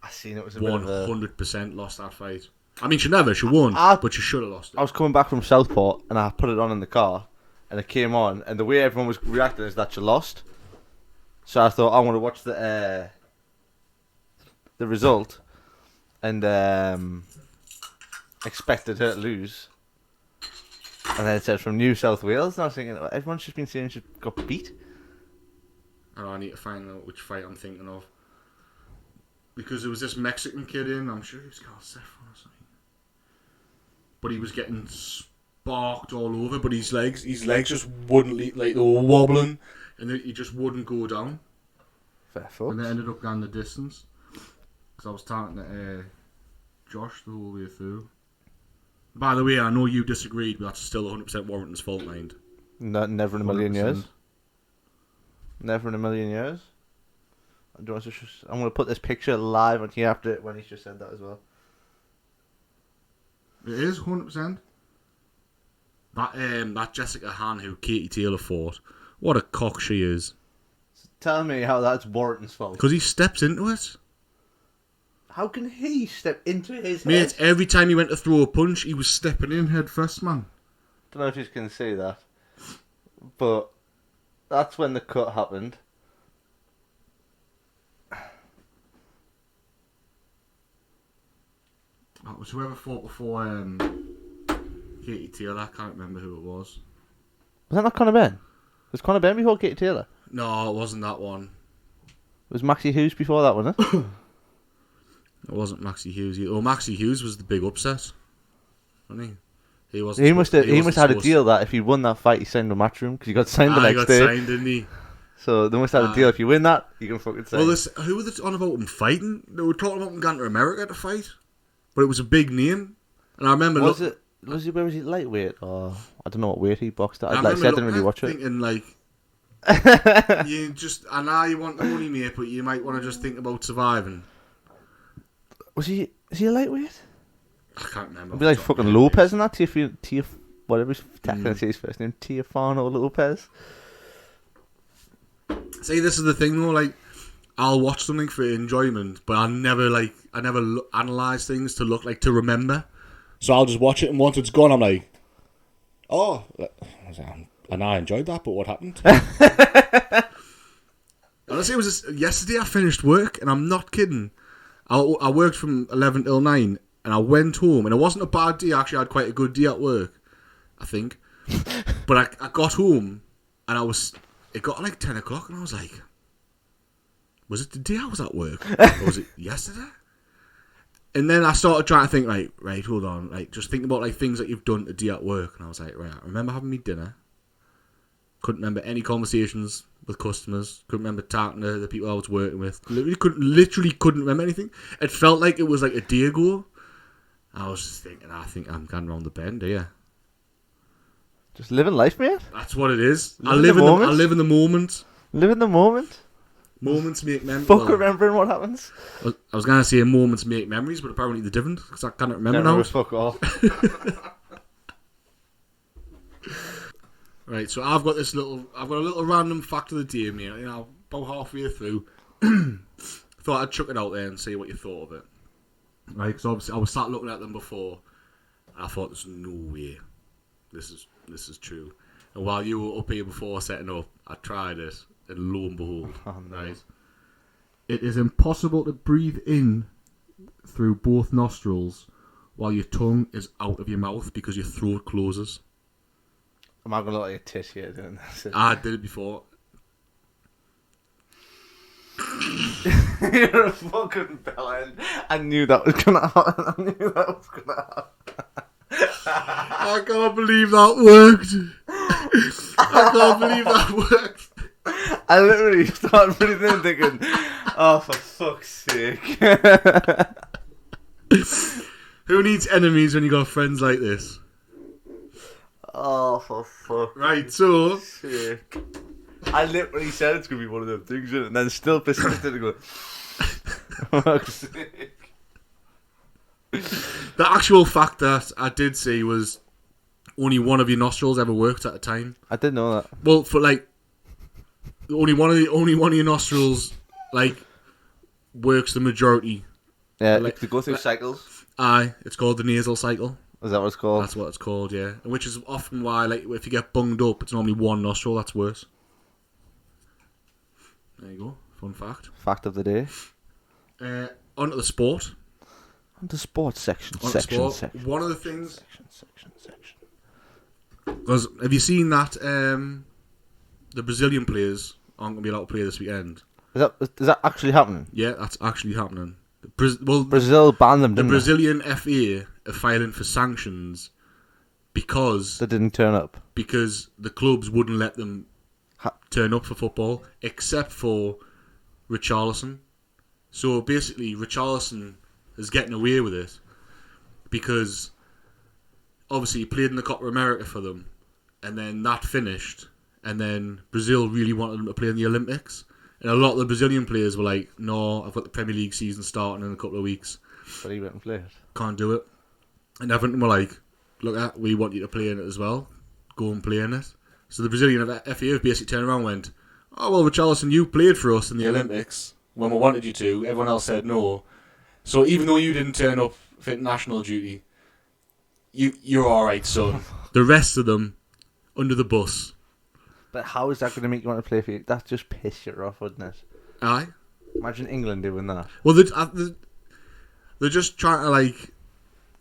I seen it was a bit of a
100% lost that fight. I mean, she won, but she should have lost it.
I was coming back from Southport and I put it on in the car, and it came on, and the way everyone was reacting is that she lost. So I thought I want to watch the result, and expected her to lose. And then it said from New South Wales, and I was thinking everyone's just been saying she got beat.
I need to find out which fight I'm thinking of. Because there was this Mexican kid in, I'm sure he was called Saffron or something. But he was getting sparked all over, but his legs just wouldn't leave, like they were wobbling, and he just wouldn't go down.
Fair fuck.
And they ended up going the distance. Because I was talking to Josh the whole way through. By the way, I know you disagreed, but that's still 100% Warrington's fault, mind.
No, never in a million
100%.
years. Never in a million years. I'm going to put this picture live on here after when he's just said that as well.
It is 100%. That Jessica Han who Katie Taylor fought, what a cock she is.
Tell me how that's Warrington's fault.
Because he steps into it.
How can he step into his
Mate,
head?
every time he went to throw a punch, he was stepping in head first, man.
Don't know if you can see that, but that's when the cut happened.
That was whoever fought before Katie Taylor. I can't remember who it was.
Was that not Conor Benn? Was Conor Benn before Katie Taylor?
No, it wasn't that one.
Was Maxie Hughes before that, wasn't it?
It wasn't Maxie Hughes. Oh, Maxie Hughes was the big upset, wasn't he? He wasn't.
He must have had a
supposed-
deal that if he won that fight, he signed with Matchroom because he got signed the
He
next
got
day.
signed, didn't he?
So they must have had a deal. If you win that, you can fucking sign.
Well, who were they on about him fighting? They were talking about him going to America to fight, but it was a big name, and I remember
was he where was he lightweight or I don't know what weight he boxed at. I didn't really watch it.
Thinking like, I know you want the money, mate, but you might want to just think about surviving.
Is he a lightweight?
I can't remember.
It'd be like fucking Lopez and that. Whatever his technically say his first name, Teofano Lopez.
See, this is the thing though. Like, I'll watch something for enjoyment, but I never analyze things to remember. So I'll just watch it, and once it's gone, I'm like, oh, and I enjoyed that, but what happened? Honestly, it was yesterday. I finished work, and I'm not kidding. I worked from 11 till 9, and I went home, and it wasn't a bad day. Actually, I had quite a good day at work, I think. But I got home, and it got like 10 o'clock, and I was like, was it the day I was at work? Or was it yesterday? And then I started trying to think, right, hold on, just think about things that you've done today at work, and I was like, right, I remember having me dinner. Couldn't remember any conversations with customers. Couldn't remember talking to the people I was working with. Literally couldn't remember anything. It felt like it was like a day ago. I was just thinking, I think I'm going round the bend here.
Just living life, mate.
That's what it is.
I live in the
moment.
Live in the moment.
Moments make memories.
Fuck remembering what happens.
I was going to say moments make memories, but apparently they're different because I can't remember now.
Fuck all.
Right, so I've got a little random fact of the day, mate. You know, about halfway through, thought I'd chuck it out there and see what you thought of it. Right, because obviously I was sat looking at them before, and I thought, there's no way this is true. And while you were up here before setting up, I tried it, and lo and behold, right, it is impossible to breathe in through both nostrils while your tongue is out of your mouth because your throat closes.
I'm not going to look like a tit here doing this.
I did it before.
You're a fucking bellend. I knew that was going to happen.
I can't believe that worked. I can't believe that worked.
I literally started breathing in thinking, oh, for fuck's sake.
Who needs enemies when you got friends like this?
Oh, for fuck's
Right, so
sake. I literally said it's going to be one of them things, and then still persisted and go, for fuck's sake.
the actual fact that I did see was only one of your nostrils ever worked at a time.
I didn't know that.
Well, for only one of your nostrils works the majority.
Yeah, to go through cycles.
Aye, it's called the nasal cycle.
Is that what it's called?
That's what it's called, yeah. Which is often why, if you get bunged up, it's normally one nostril that's worse. There you go. Fun fact.
Fact of the day.
Onto the sport.
On the sports section.
Section. One of the things. Section. Because have you seen that the Brazilian players aren't going to be allowed to play this weekend?
Is that actually happening?
Yeah, that's actually happening.
Brazil banned them,
the
didn't
Brazilian FA are filing for sanctions because
they didn't turn up.
Because the clubs wouldn't let them turn up for football, except for Richarlison. So basically, Richarlison is getting away with it because obviously he played in the Copa America for them, and then that finished, and then Brazil really wanted him to play in the Olympics. And a lot of the Brazilian players were like, no, I've got the Premier League season starting in a couple of weeks.
But he went and played.
Can't do it. And Everton were like, look, we want you to play in it as well. Go and play in it. So the Brazilian FA basically turned around and went, oh, well, Richarlison, you played for us in the Olympics when we wanted you to. Everyone else said no. So even though you didn't turn up for international duty, you're all right, son. The rest of them, under the bus.
But how is that going to make you want to play for you? That just piss you off, wouldn't it?
Aye.
Imagine England doing that.
Well, they're just trying to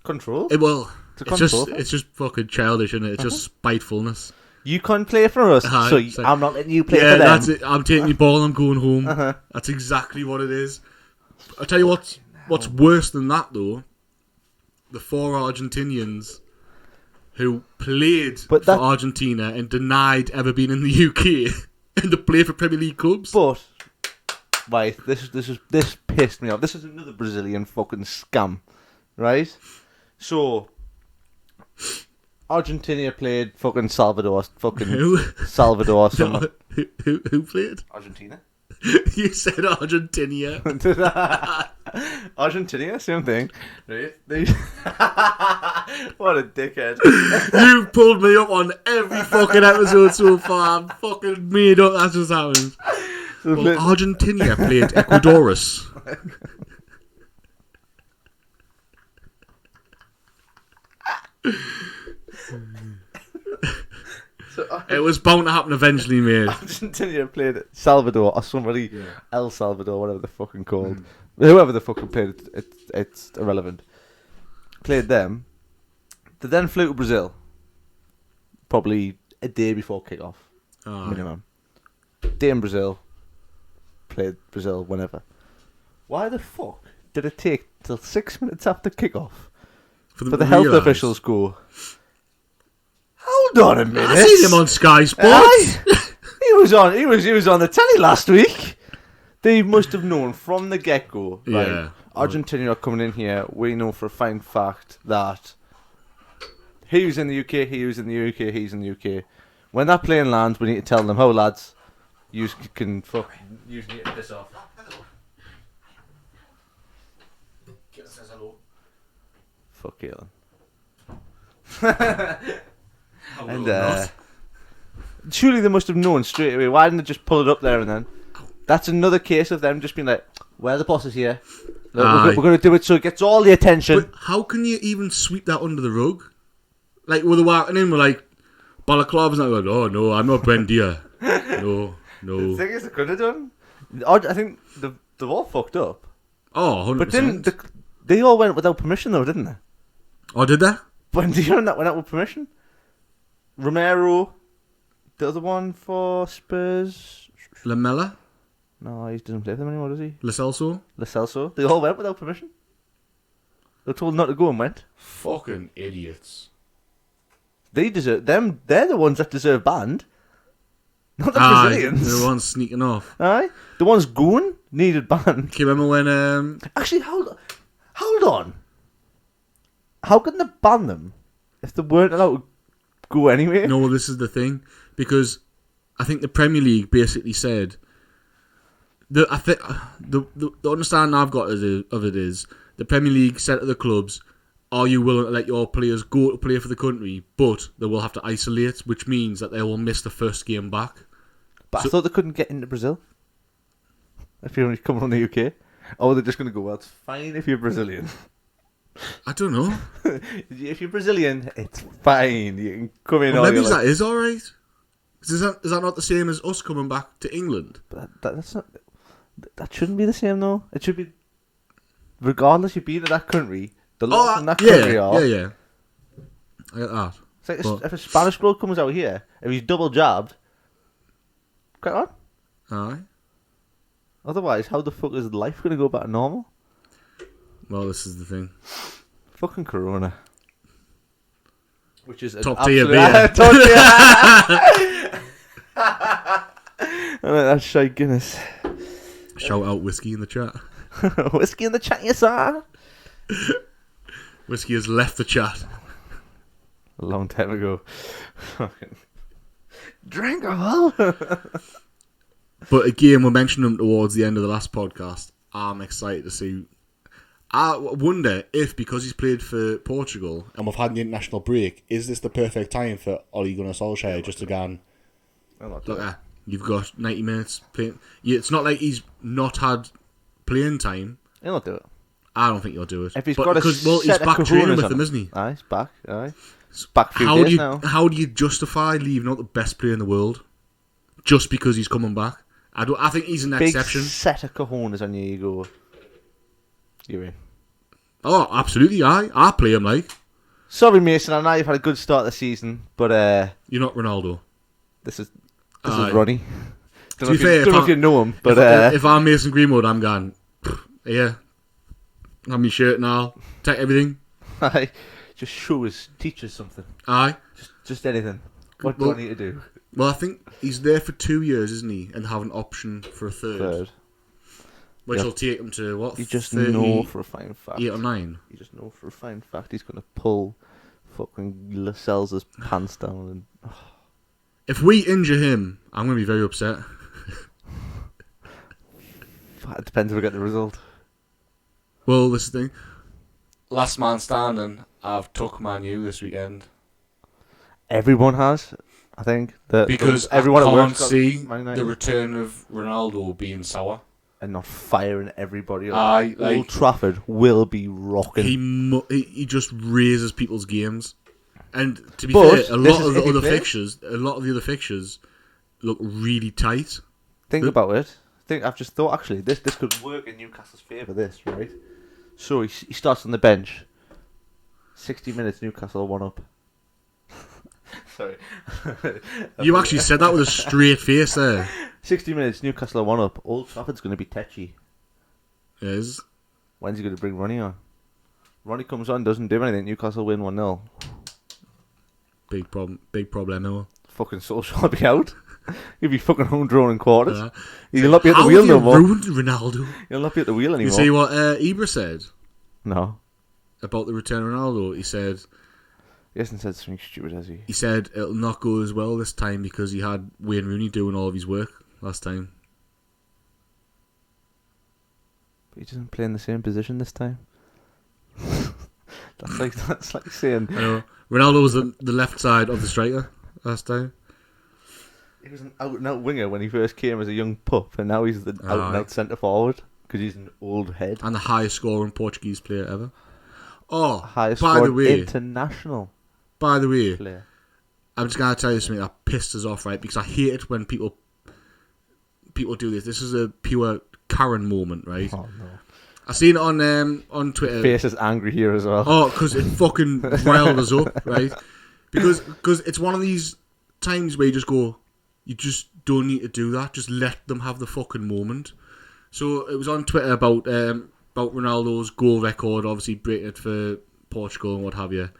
control.
It's just fucking childish, isn't it? It's just spitefulness.
You can't play for us,
Aye,
so
it's like-
I'm not letting you play
Yeah,
for them.
that's it. I'm taking the ball. I'm going home.
Uh-huh.
That's exactly what it is. I tell you what's worse than that though. The 4 Argentinians who played
But
for
that-
Argentina and denied ever being in the UK and to play for Premier League clubs.
But right, this pissed me off. This is another Brazilian fucking scam, right? So Argentina played fucking Salvador,
Who?
Salvador. Someone.
No, who played?
Argentina.
You said Argentina.
Argentina, same thing. Right? What a dickhead.
You pulled me up on every fucking episode so far. I'm fucking made up. That's just happened. Well, Argentina played Ecuadorus. It was bound to happen eventually, mate.
Argentina played Salvador or somebody, El Salvador, whatever they're fucking called. Whoever the fucking played it's irrelevant. Played them. They then flew to Brazil. Probably a day before kick-off. Minimum. Day in Brazil. Played Brazil whenever. Why the fuck did it take till 6 minutes after kick-off for the health officials go, hold on a minute.
I seen him on Sky Sports.
Aye. he was on the telly last week. They must have known from the get-go. Right,
Yeah.
Argentina are coming in here. We know for a fine fact that he was in the UK, he was in the UK, he's in the UK. When that plane lands, we need to tell them, "Oh lads, you can fuck. You need to piss off." Fuck Galen. And surely they must have known straight away. Why didn't they just pull it up there and then? That's another case of them just being like, "Where are the bosses here? Look,
Aye.
we're going to do it so it gets all the attention."
But how can you even sweep that under the rug? Like, with the walking in, we're like, Balaclava's not like, oh no, I'm not Buendia. No.
The thing is, they could have done. I think they've all fucked up.
Oh, 100%.
But then they all went without permission though, didn't they?
Oh, did they?
Buendia and that went out with permission. Romero, the other one for Spurs.
Lamella?
No, he doesn't play for them anymore, does he?
Lo Celso?
Lo Celso. They all went without permission. They were told not to go and went.
Fucking idiots.
They deserve them. They're the ones that deserve banned, not the
Aye,
Brazilians.
they're the ones sneaking off.
Aye, the ones going needed banned.
Do you remember when,
Actually, hold on. How can they ban them if they weren't allowed to go anyway?
no, this is the thing. Because I think the Premier League basically said, the understanding I've got of it is, the Premier League said to the clubs, are you willing to let your players go to play for the country, but they will have to isolate, which means that they will miss the first game back.
But I thought they couldn't get into Brazil if you're only coming from the UK. Oh, they're just going to go, well, it's fine if you're Brazilian.
I don't know.
If you're Brazilian, it's fine. You can come in
Well,
all
maybe
your
that is alright. Is that not the same as us coming back to England?
But that's not. That shouldn't be the same, though. It should be, regardless you've been to that country, the laws in that country are.
Yeah. I get that.
It's like
But-
if a Spanish bloke comes out here, if he's double jabbed, crack on.
Aye.
Otherwise, how the fuck is life going to go back to normal?
Well, this is the thing.
Fucking Corona. Which is an
Top tier
absolute-
beer.
Top tier. That's Shy Guinness.
Shout out whiskey in the chat.
Whiskey in the chat, yes, sir.
Whiskey has left the chat.
A long time ago. Fucking drink all.
But again, we mentioned them towards the end of the last podcast. I'm excited to see. I wonder if, because he's played for Portugal and we've had the international break, is this the perfect time for Ole Gunnar Solskjaer just to go and look, you've got 90 minutes playing. Yeah, it's not like he's not had playing time.
He'll not do it.
I don't think he'll do it.
If he's
But
got a
because,
set
he's
of
back training
cojones
with
on
them,
him.
isn't he?
Aye, he's back. Aye. It's back a few
How
days
do you
now.
how do you justify leaving out the best player in the world just because he's coming back? I think he's an
Big
exception.
set of cojones on you, you go. You're in.
Oh, absolutely. I play him like
Sorry, Mason. I know you've had a good start of the season, but
you're not Ronaldo.
This is
Aye.
Ronnie.
To be fair,
Don't know if you know him, but
if I'm Mason Greenwood, I'm going, yeah, have me shirt now, take everything.
aye, just show us, teach us something.
Aye.
Just anything. What do I need to do?
Well, I think he's there for 2 years, isn't he? And have an option for a third. Which
Yeah.
will take him to what?
You just
30,
know for a fine fact.
8 or 9.
You just know for a fine fact he's going to pull fucking Lascelles' pants down and...
If we injure him, I'm going to be very upset.
It depends if we get the result.
Well, this is the thing. Last man standing, I've took Man U this weekend.
Everyone has, I think.
Because
everyone
I
at
can't
work's got
see
Man United.
the return of Ronaldo being sour.
And not firing everybody up.
Aye, like,
Old Trafford will be rocking.
He just raises people's games. And to be
But
fair, a
this
lot
is
of the
if he
other
plays.
fixtures look really tight.
Think about it. I've just thought, actually, this could work in Newcastle's favour, this, right? So he starts on the bench. 60 minutes, Newcastle 1 up. Sorry.
You actually said that with a straight face there.
60 minutes, Newcastle 1 up. Old Trafford's going to be tetchy.
Yes.
When's he going to bring Ronnie on? Ronnie comes on, doesn't do anything. Newcastle win 1-0.
Big problem, no.
Fucking Solskjaer will be out. He'll be fucking home drawn in quarters.
Yeah.
He'll not be at the
How
wheel
have
no
you
more.
ruined Ronaldo?
He'll not be at the wheel
You
anymore.
see what Ibra said
No.
about the return of Ronaldo? He said
He hasn't said something stupid, has he?
He said it'll not go as well this time because he had Wayne Rooney doing all of his work last time.
But he doesn't play in the same position this time. that's like saying
I know. Ronaldo was the left side of the striker last time.
he was an out and out winger when he first came as a young pup, and now he's the out and out centre forward because he's an old head.
And the highest scoring Portuguese player ever. Oh,
Highest
by the
scored
way,
international
I'm
player.
just gonna tell you something that pissed us off, right? Because I hate it when people do this. This is a pure Karen moment, right?
Oh no!
I seen it on Twitter.
Face is angry here as well.
Oh, because it fucking riled us up, right? Because it's one of these times where you just go, you just don't need to do that. Just let them have the fucking moment. So it was on Twitter about Ronaldo's goal record, obviously breaking it for Portugal and what have you.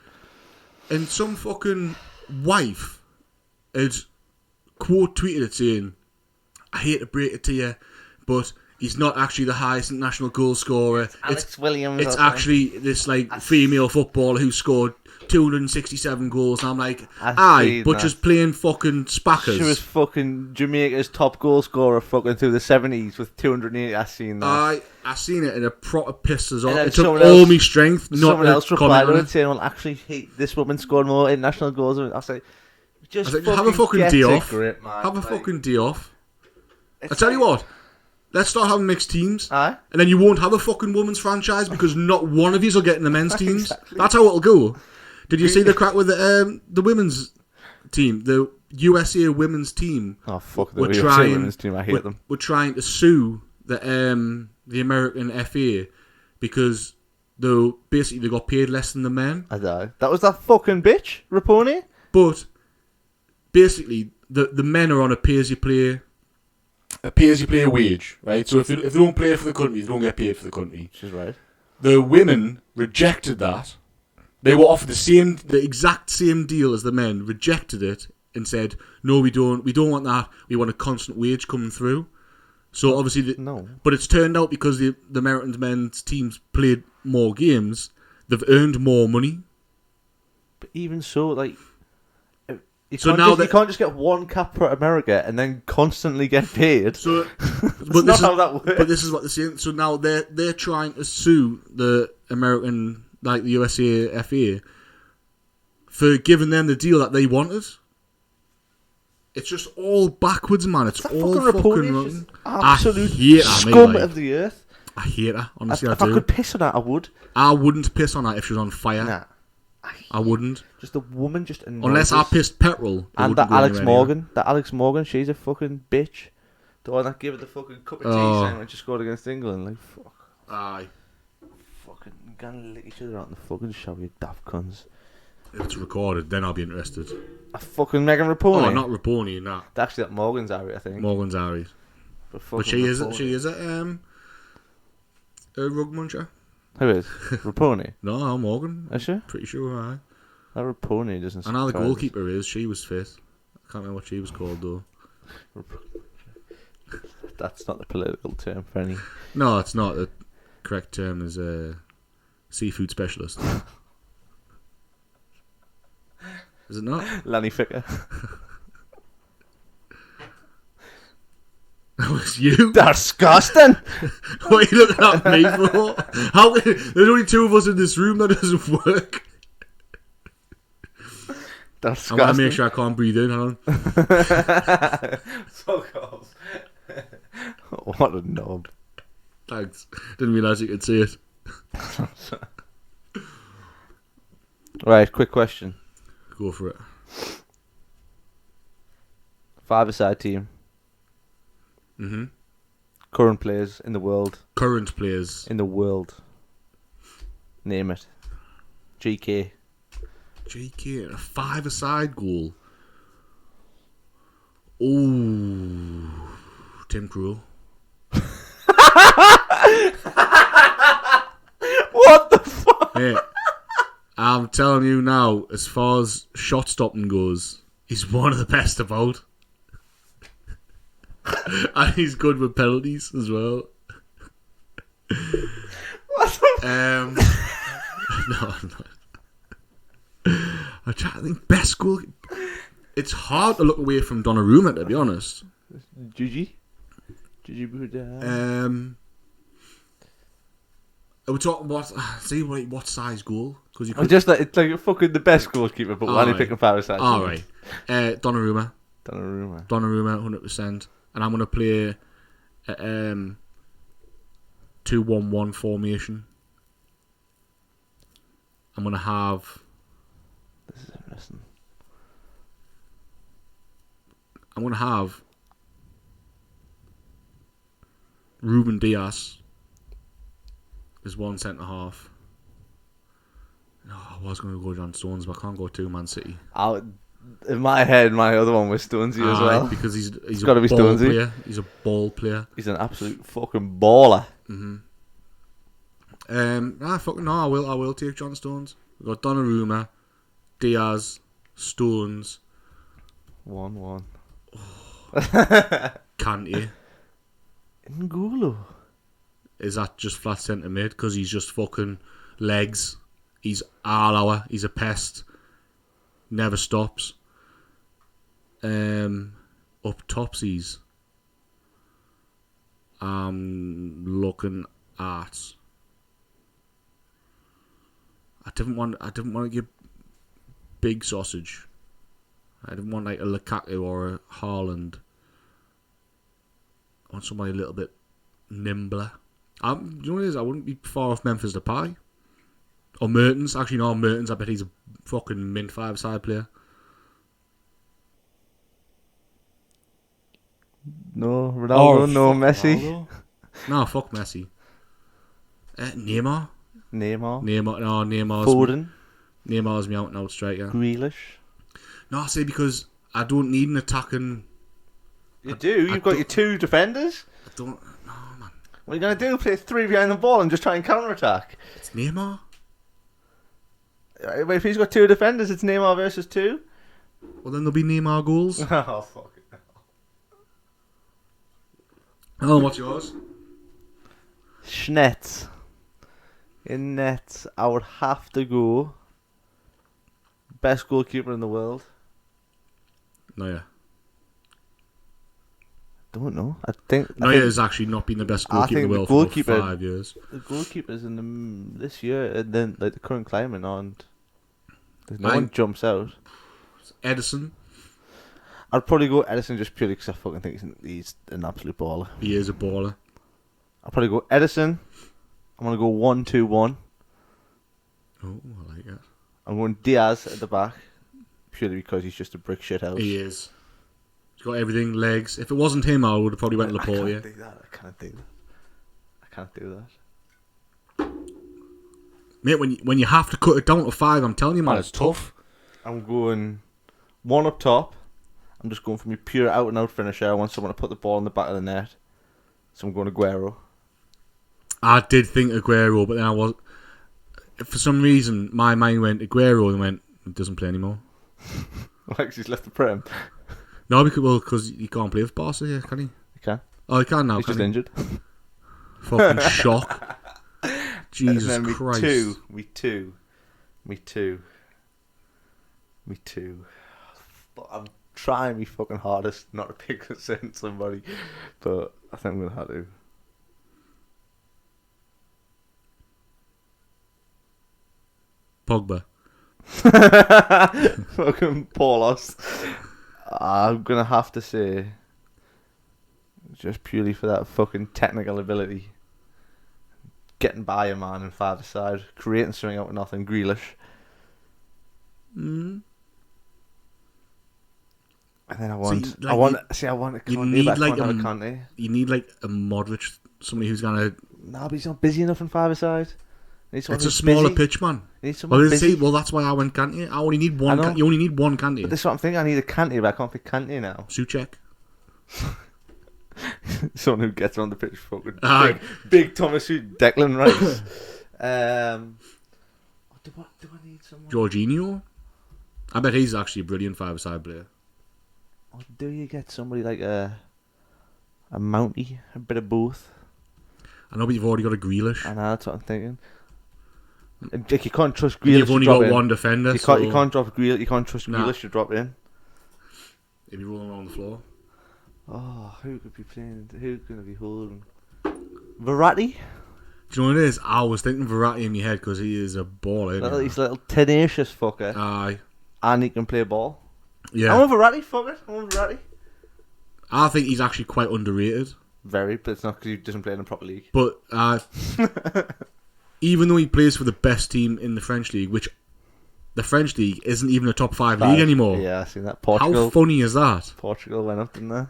And some fucking wife had quote tweeted it saying, "I hate to break it to you, but he's not actually the highest international goal scorer.
Alex Williams.
It's actually this like female footballer who scored 267 goals." And I'm like, aye, but just playing fucking spackers.
She was fucking Jamaica's top goal scorer fucking through the 70s with 280. I seen that.
I seen it and it proper pissed us off.
then
It took
someone
all
else-
my strength not
Someone
to
else replied
comment
to
on
it
it.
saying, well, actually, this woman scored more international goals. I was like, just
I was like, have a fucking
get
day
a
off.
grip, man.
Have a
Like,
fucking day off.
it's
I tell you
like-
what, let's start having mixed teams.
Aye.
And then you won't have a fucking women's franchise because not one of yous will get in the men's teams.
Exactly.
That's how it'll go. Did you see the crack with the women's team? The USA women's team
Oh, fuck the
were
USA
trying,
women's team. I hate them.
were trying to sue the American FA because basically they got paid less than the men.
I die. That was that fucking bitch, Raponi?
But basically the men are on a pay-as-you-play wage, right? So if they don't play for the country, they don't get paid for the country.
She's right.
The women rejected that. They were offered the exact same deal as the men, rejected it and said, "No, we don't want that. We want a constant wage coming through." So obviously,
No.
but it's turned out because the American men's teams played more games, they've earned more money.
But even so, like... You
So
can't
now
just,
that-
you can't just get one cap for America and then constantly get paid.
So,
That's not how that works.
But this is what they're saying. So now they're trying to sue the American, like the USA FA, for giving them the deal that they wanted. It's just all backwards, man. It's
That
all
fucking
fucking
Raponi is
wrong.
just absolute
I hate her, mate,
scum
like.
of the earth.
I hate her. Honestly,
If
I
I
do.
could piss on her, I would.
I wouldn't piss on her if she was on fire.
Nah.
I wouldn't.
Just a woman just annoys
Unless I
us.
pissed petrol. it
And
wouldn't
that
go
Alex
anywhere near her.
Morgan. That Alex Morgan, she's a fucking bitch. The one that gave her the fucking cup of tea
Oh.
sign when she scored against England. Like, fuck.
Aye.
Fucking gonna lick each other out in the fucking shower, you daft cunts.
If it's recorded, then I'll be interested.
Fucking Megan Rapinoe.
Oh, not Raponi, nah.
Actually, that Morgan's Ari, I think.
Morgan's Ari.
But
But she is
Rapinoe.
a rug muncher.
Who is? Raponi?
No, Morgan.
Is she?
Pretty sure, aye.
That Raponi doesn't.
I know the
surprise us.
goalkeeper is. She was fit. I can't remember what she was called though.
That's not the political term for any.
No, it's not. The correct term is seafood specialist. Is it not?
Lanny Ficker.
That was you.
Disgusting.
What are you looking at me for? How? There's only two of us in this room. That doesn't work.
Disgusting.
I want to make sure I can't breathe in. Hang on.
So close. What a knob.
Thanks. Didn't realise you could see it.
Right, quick question.
Go for it.
5-a-side team.
Mm-hmm.
Current players in the world.
Current players.
In the world. Name it. GK.
JK and a 5-a-side goal. Oh, Tim Krul.
What the fuck?
Hey, I'm telling you now, as far as shot stopping goes, he's one of the best about. And he's good with penalties as well.
What the
No, I'm trying to think best goal. It's hard to look away from Donnarumma, to be honest.
Gigi? Gigi Buda?
We're talking what size goal? Because you
I'm
could.
just like, it's like fucking the best goalkeeper, but why are you
Alright.
picking 5-a-side?
All right, Donnarumma, 100%, and I'm gonna play a 2-1-1 formation. I'm gonna have.
This is interesting.
I'm gonna have Ruben Diaz as one centre half. No, I was going to go John Stones, but I can't go to Man City.
In my head, my other one was Stonesy as well.
Because he's
gotta
a
be
ball
Stonesy.
player. He's a ball player.
He's an absolute fucking baller.
I will take John Stones. We've got Donnarumma, Diaz, Stones,
1-1.
Kante.
N'Golo.
Is that just flat centre mid? Because he's just fucking legs. He's all hour. He's a pest. Never stops. Up topsies. Looking at. I didn't want to give big sausage. I didn't want like a Lukaku or a Haaland. I want somebody a little bit nimbler. You know what it is? I wouldn't be far off Memphis Depay. Or Mertens. Actually, no, Mertens. I bet he's a fucking mint 5-side player.
No, Ronaldo, no, Messi.
Ronaldo. No, fuck Messi. Neymar. Neymar's
Foden.
Neymar's my out and out striker.
Grealish.
No, I say because I don't need an attacking.
You do? You've got your two defenders?
I don't. No, man.
What are you going to do? Play three behind the ball and just try and counter-attack?
It's Neymar.
If he's got two defenders, it's Neymar versus two?
Well, then there'll be Neymar goals.
Oh, fuck it.
Oh, what's yours?
Schnetz. In net, I would have to go best goalkeeper in the world.
No, yeah.
Don't know. I think
has actually not been the best goalkeeper in the world for 5 years.
The goalkeepers in this year and then like the current climate aren't. No one jumps out.
Edison.
I'd probably go Edison just purely because I fucking think he's an absolute baller.
He is a baller.
I'll probably go Edison. I'm gonna go 1-2-1.
Oh, I like it.
I'm going Diaz at the back purely because he's just a brick shit house.
He is. He's got everything, legs. If it wasn't him, I would have probably went Laporte.
I can't do that.
Mate, when you have to cut it down to 5, I'm telling you, man, it's tough.
I'm going One up top. I'm just going for my pure out and out finisher. I want someone to put the ball in the back of the net. So I'm going Aguero.
I did think Aguero, but then I was, for some reason, my mind went Aguero and went, he doesn't play anymore.
Like he's left the Prem.
No, because he can't play with Barca here, can he?
He can.
Oh, he can now.
He's
can
just
he?
injured.
Fucking shock. Jesus
and then
Christ.
Me too. But I'm trying my fucking hardest not to pick a certain somebody, but I think I'm gonna have to.
Pogba.
Fucking Paulos. I'm gonna have to say, just purely for that fucking technical ability, getting by a man in five-a-side, creating something out of nothing, Grealish.
Mm.
And then I want a
you
Conte,
need
but I
like
can't have a Conte.
You need like a Modric, somebody who's gonna.
No, but he's not busy enough in five-a-side.
It's a smaller pitch, man. Well, that's why I went Kante. I only need one. You only need one Kante.
But this is what I'm thinking. I need a Kante, but I can't pick Kante now.
Souček.
Someone who gets on the pitch, fucking big Thomas Declan Rice. Do I need someone?
Jorginho. I bet he's actually a brilliant five-a-side player.
Or do you get somebody like a Mountie, a bit of both?
I know, but you've already got a Grealish.
I know, that's what I'm thinking. Like, you can't trust Grealish.
You've only got one defender.
You can't drop Grealish. You can't trust Grealish to drop in.
He'd be rolling around the floor.
Oh, who could be playing? Who's going to be holding? Verratti?
Do you know what it is? I was thinking Verratti in my head because he is a baller.
He's a little tenacious fucker.
Aye.
And he can play ball.
Yeah.
I want Verratti, fuck it. I want Verratti.
I think he's actually quite underrated.
Very, but it's not because he doesn't play in a proper league.
But even though he plays for the best team in the French league, which the French league isn't even a top 5 league anymore.
Yeah, I've seen that. Portugal.
How funny is that?
Portugal went up, didn't they?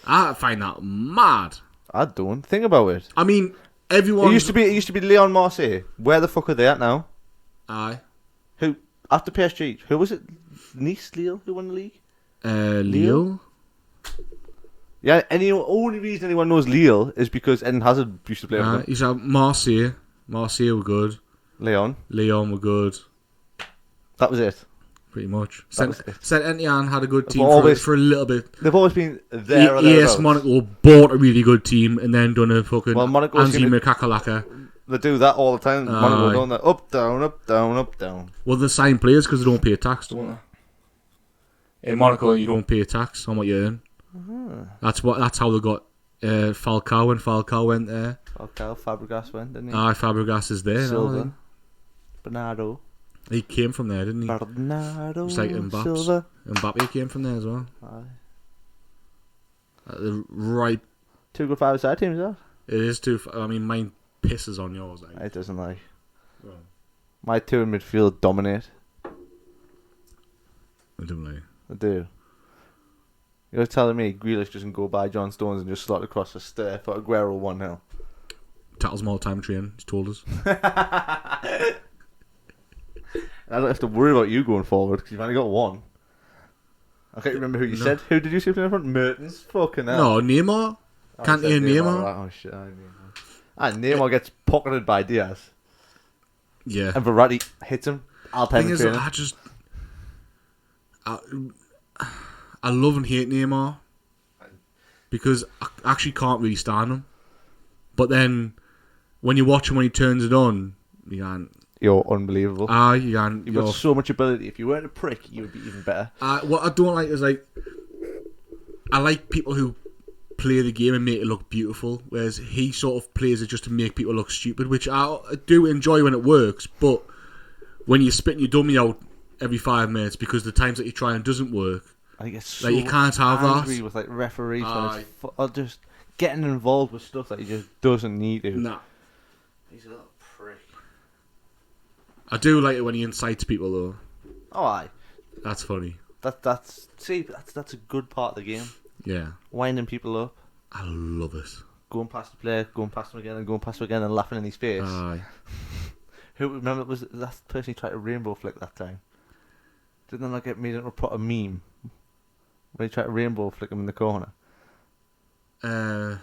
I find that mad.
I don't. Think about it.
I mean, everyone.
It used to be Leon Marseille. Where the fuck are they at now?
Aye.
Who after PSG? Who was it? Nice, Lille, who won the league?
Lille.
Yeah, only reason anyone knows Lille is because Eden Hazard used to play with them.
He's at Marseille. Marseille were good.
Leon
were good.
That was it.
Pretty much. Saint Etienne had a good team for a little bit.
They've always been there.
AS Monaco bought a really good team and then done a fucking
Anzi
Makakalaka.
They do that all the time. Monaco don't they? Up, down, up, down, up, down.
Well, they sign players because they don't pay tax, don't they? In Monaco, you don't pay tax on what you earn. Uh-huh. That's how they got Falcao when Falcao went there.
Falcao, Fabregas went, didn't he?
Fabregas is there
Silva.
now.
Bernardo.
He came from there, didn't he?
Bernardo
Just like Mbappe.
Silva.
Mbappe came from there as well.
Aye.
Right.
Two good five-a-side teams, that.
It is too. I mean, mine pisses on yours. Like.
It doesn't like.
Well,
my two in midfield dominate.
I don't like.
I do. You're telling me Grealish doesn't go by John Stones and just slot across the stair for Aguero 1-0?
Tattles him all the time training, he's told us.
I don't have to worry about you going forward because you've only got one. I can't remember who you said. Who did you say in front? Mertens? Fucking hell.
No, Neymar. Can't hear Neymar.
Right. Oh shit, Neymar. Neymar gets pocketed by Diaz.
Yeah.
And Verratti hits him.
Thing is, I love and hate Neymar because I actually can't really stand him. But then when you watch him when he turns it on, you can't.
You're unbelievable.
You've
got so much ability. If you weren't a prick, you would be even better.
What I don't like is I like people who play the game and make it look beautiful, whereas he sort of plays it just to make people look stupid, which I do enjoy when it works. But when you're spitting your dummy out every 5 minutes because the times that you try and doesn't work,
I think it's so
you can't have
angry
that.
with like referees or just getting involved with stuff that he just doesn't need to.
Nah.
He's a little prick.
I do like it when he incites people though.
Oh, aye.
That's funny.
That's a good part of the game.
Yeah.
Winding people up.
I love it.
Going past the player, going past him again, and going past him again, and laughing in his face.
Aye.
Who remember was that person who tried to rainbow flick that time? Didn't that get made into a proper meme? When he tried to rainbow flick him in the corner.
That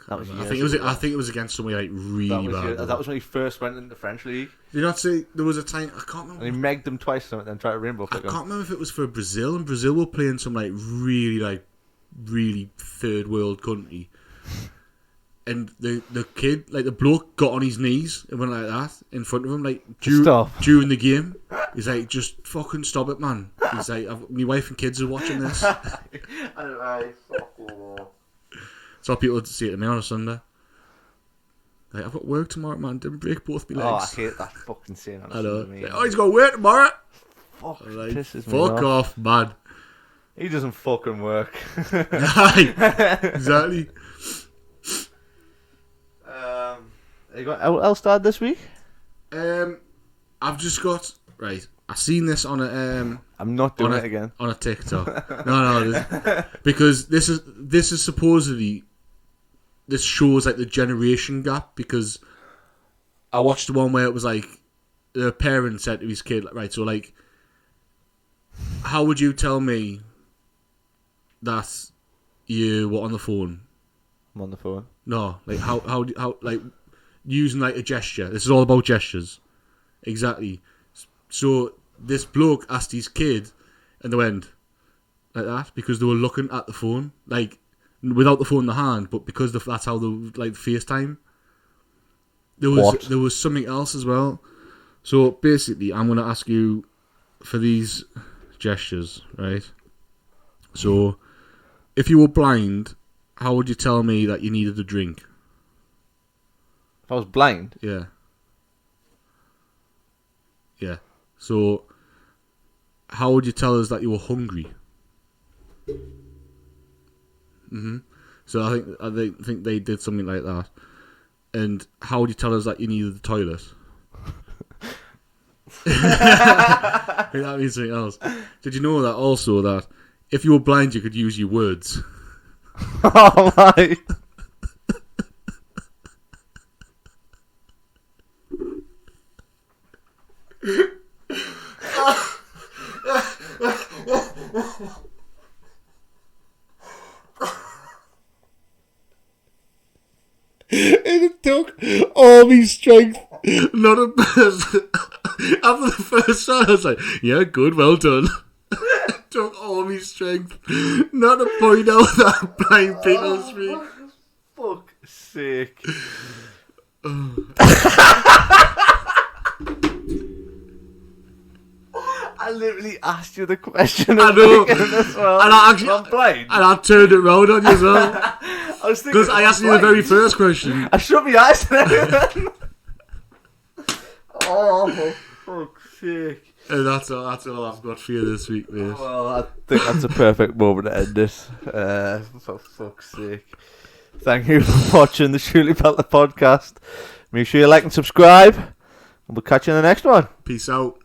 was
I think it was against somebody like really bad.
That was when he first went into the French league.
Did you not say there was a time? I can't remember.
And he megged him twice and then tried to rainbow
I
flick him.
can't remember if it was for Brazil, and Brazil were playing some really third world country. And the kid, like the bloke, got on his knees and went like that in front of him, like during the game. He's like, just fucking stop it, man. He's like, my wife and kids are watching this. So people would say it to me on a Sunday. Like, I've got work tomorrow, man. Didn't break both my legs.
Oh, I hate that fucking saying on a
I know.
Sunday.
Like, oh, he's got work tomorrow.
Fuck,
Like,
pisses me
fuck off, man.
He doesn't fucking work.
Aye, exactly.
You got Elstad this week?
I've just got right. I seen this on a
I'm not doing it again.
On a TikTok. no, because this is supposedly, this shows like the generation gap, because I watched the one where it was like the parent said to his kid, right, so like, how would you tell me that you were on the phone?
I'm on the phone.
No, like how like using like a gesture. This is all about gestures. Exactly. So this bloke asked his kid, and they went like that because they were looking at the phone, like without the phone in the hand, but because that's how they like FaceTime. There was something else as well. So basically, I'm gonna ask you for these gestures, right? So if you were blind, how would you tell me that you needed a drink?
If I was blind?
Yeah. Yeah. So, how would you tell us that you were hungry? So I think they did something like that. And how would you tell us that you needed the toilet? I think that means something else. Did you know that also that if you were blind, you could use your words?
Oh my!
It took all my strength. Not a person. After the first one, I was like, yeah, good, well done. It took all my strength. Not to point out that blind people speak.
Fuck's sake. I literally asked you the question.
I know.
As well.
And I actually,
I'm blind.
and I turned it round on you as well.
I was thinking
Because I asked you the very first question.
I shut my eyes and everything. Oh, for fuck's sake.
And that's all I've got for you this week, mate.
Well, I think that's a perfect moment to end this. For fuck's sake. Thank you for watching the Surely Pelter podcast. Make sure you like and subscribe. And we'll catch you in the next one.
Peace out.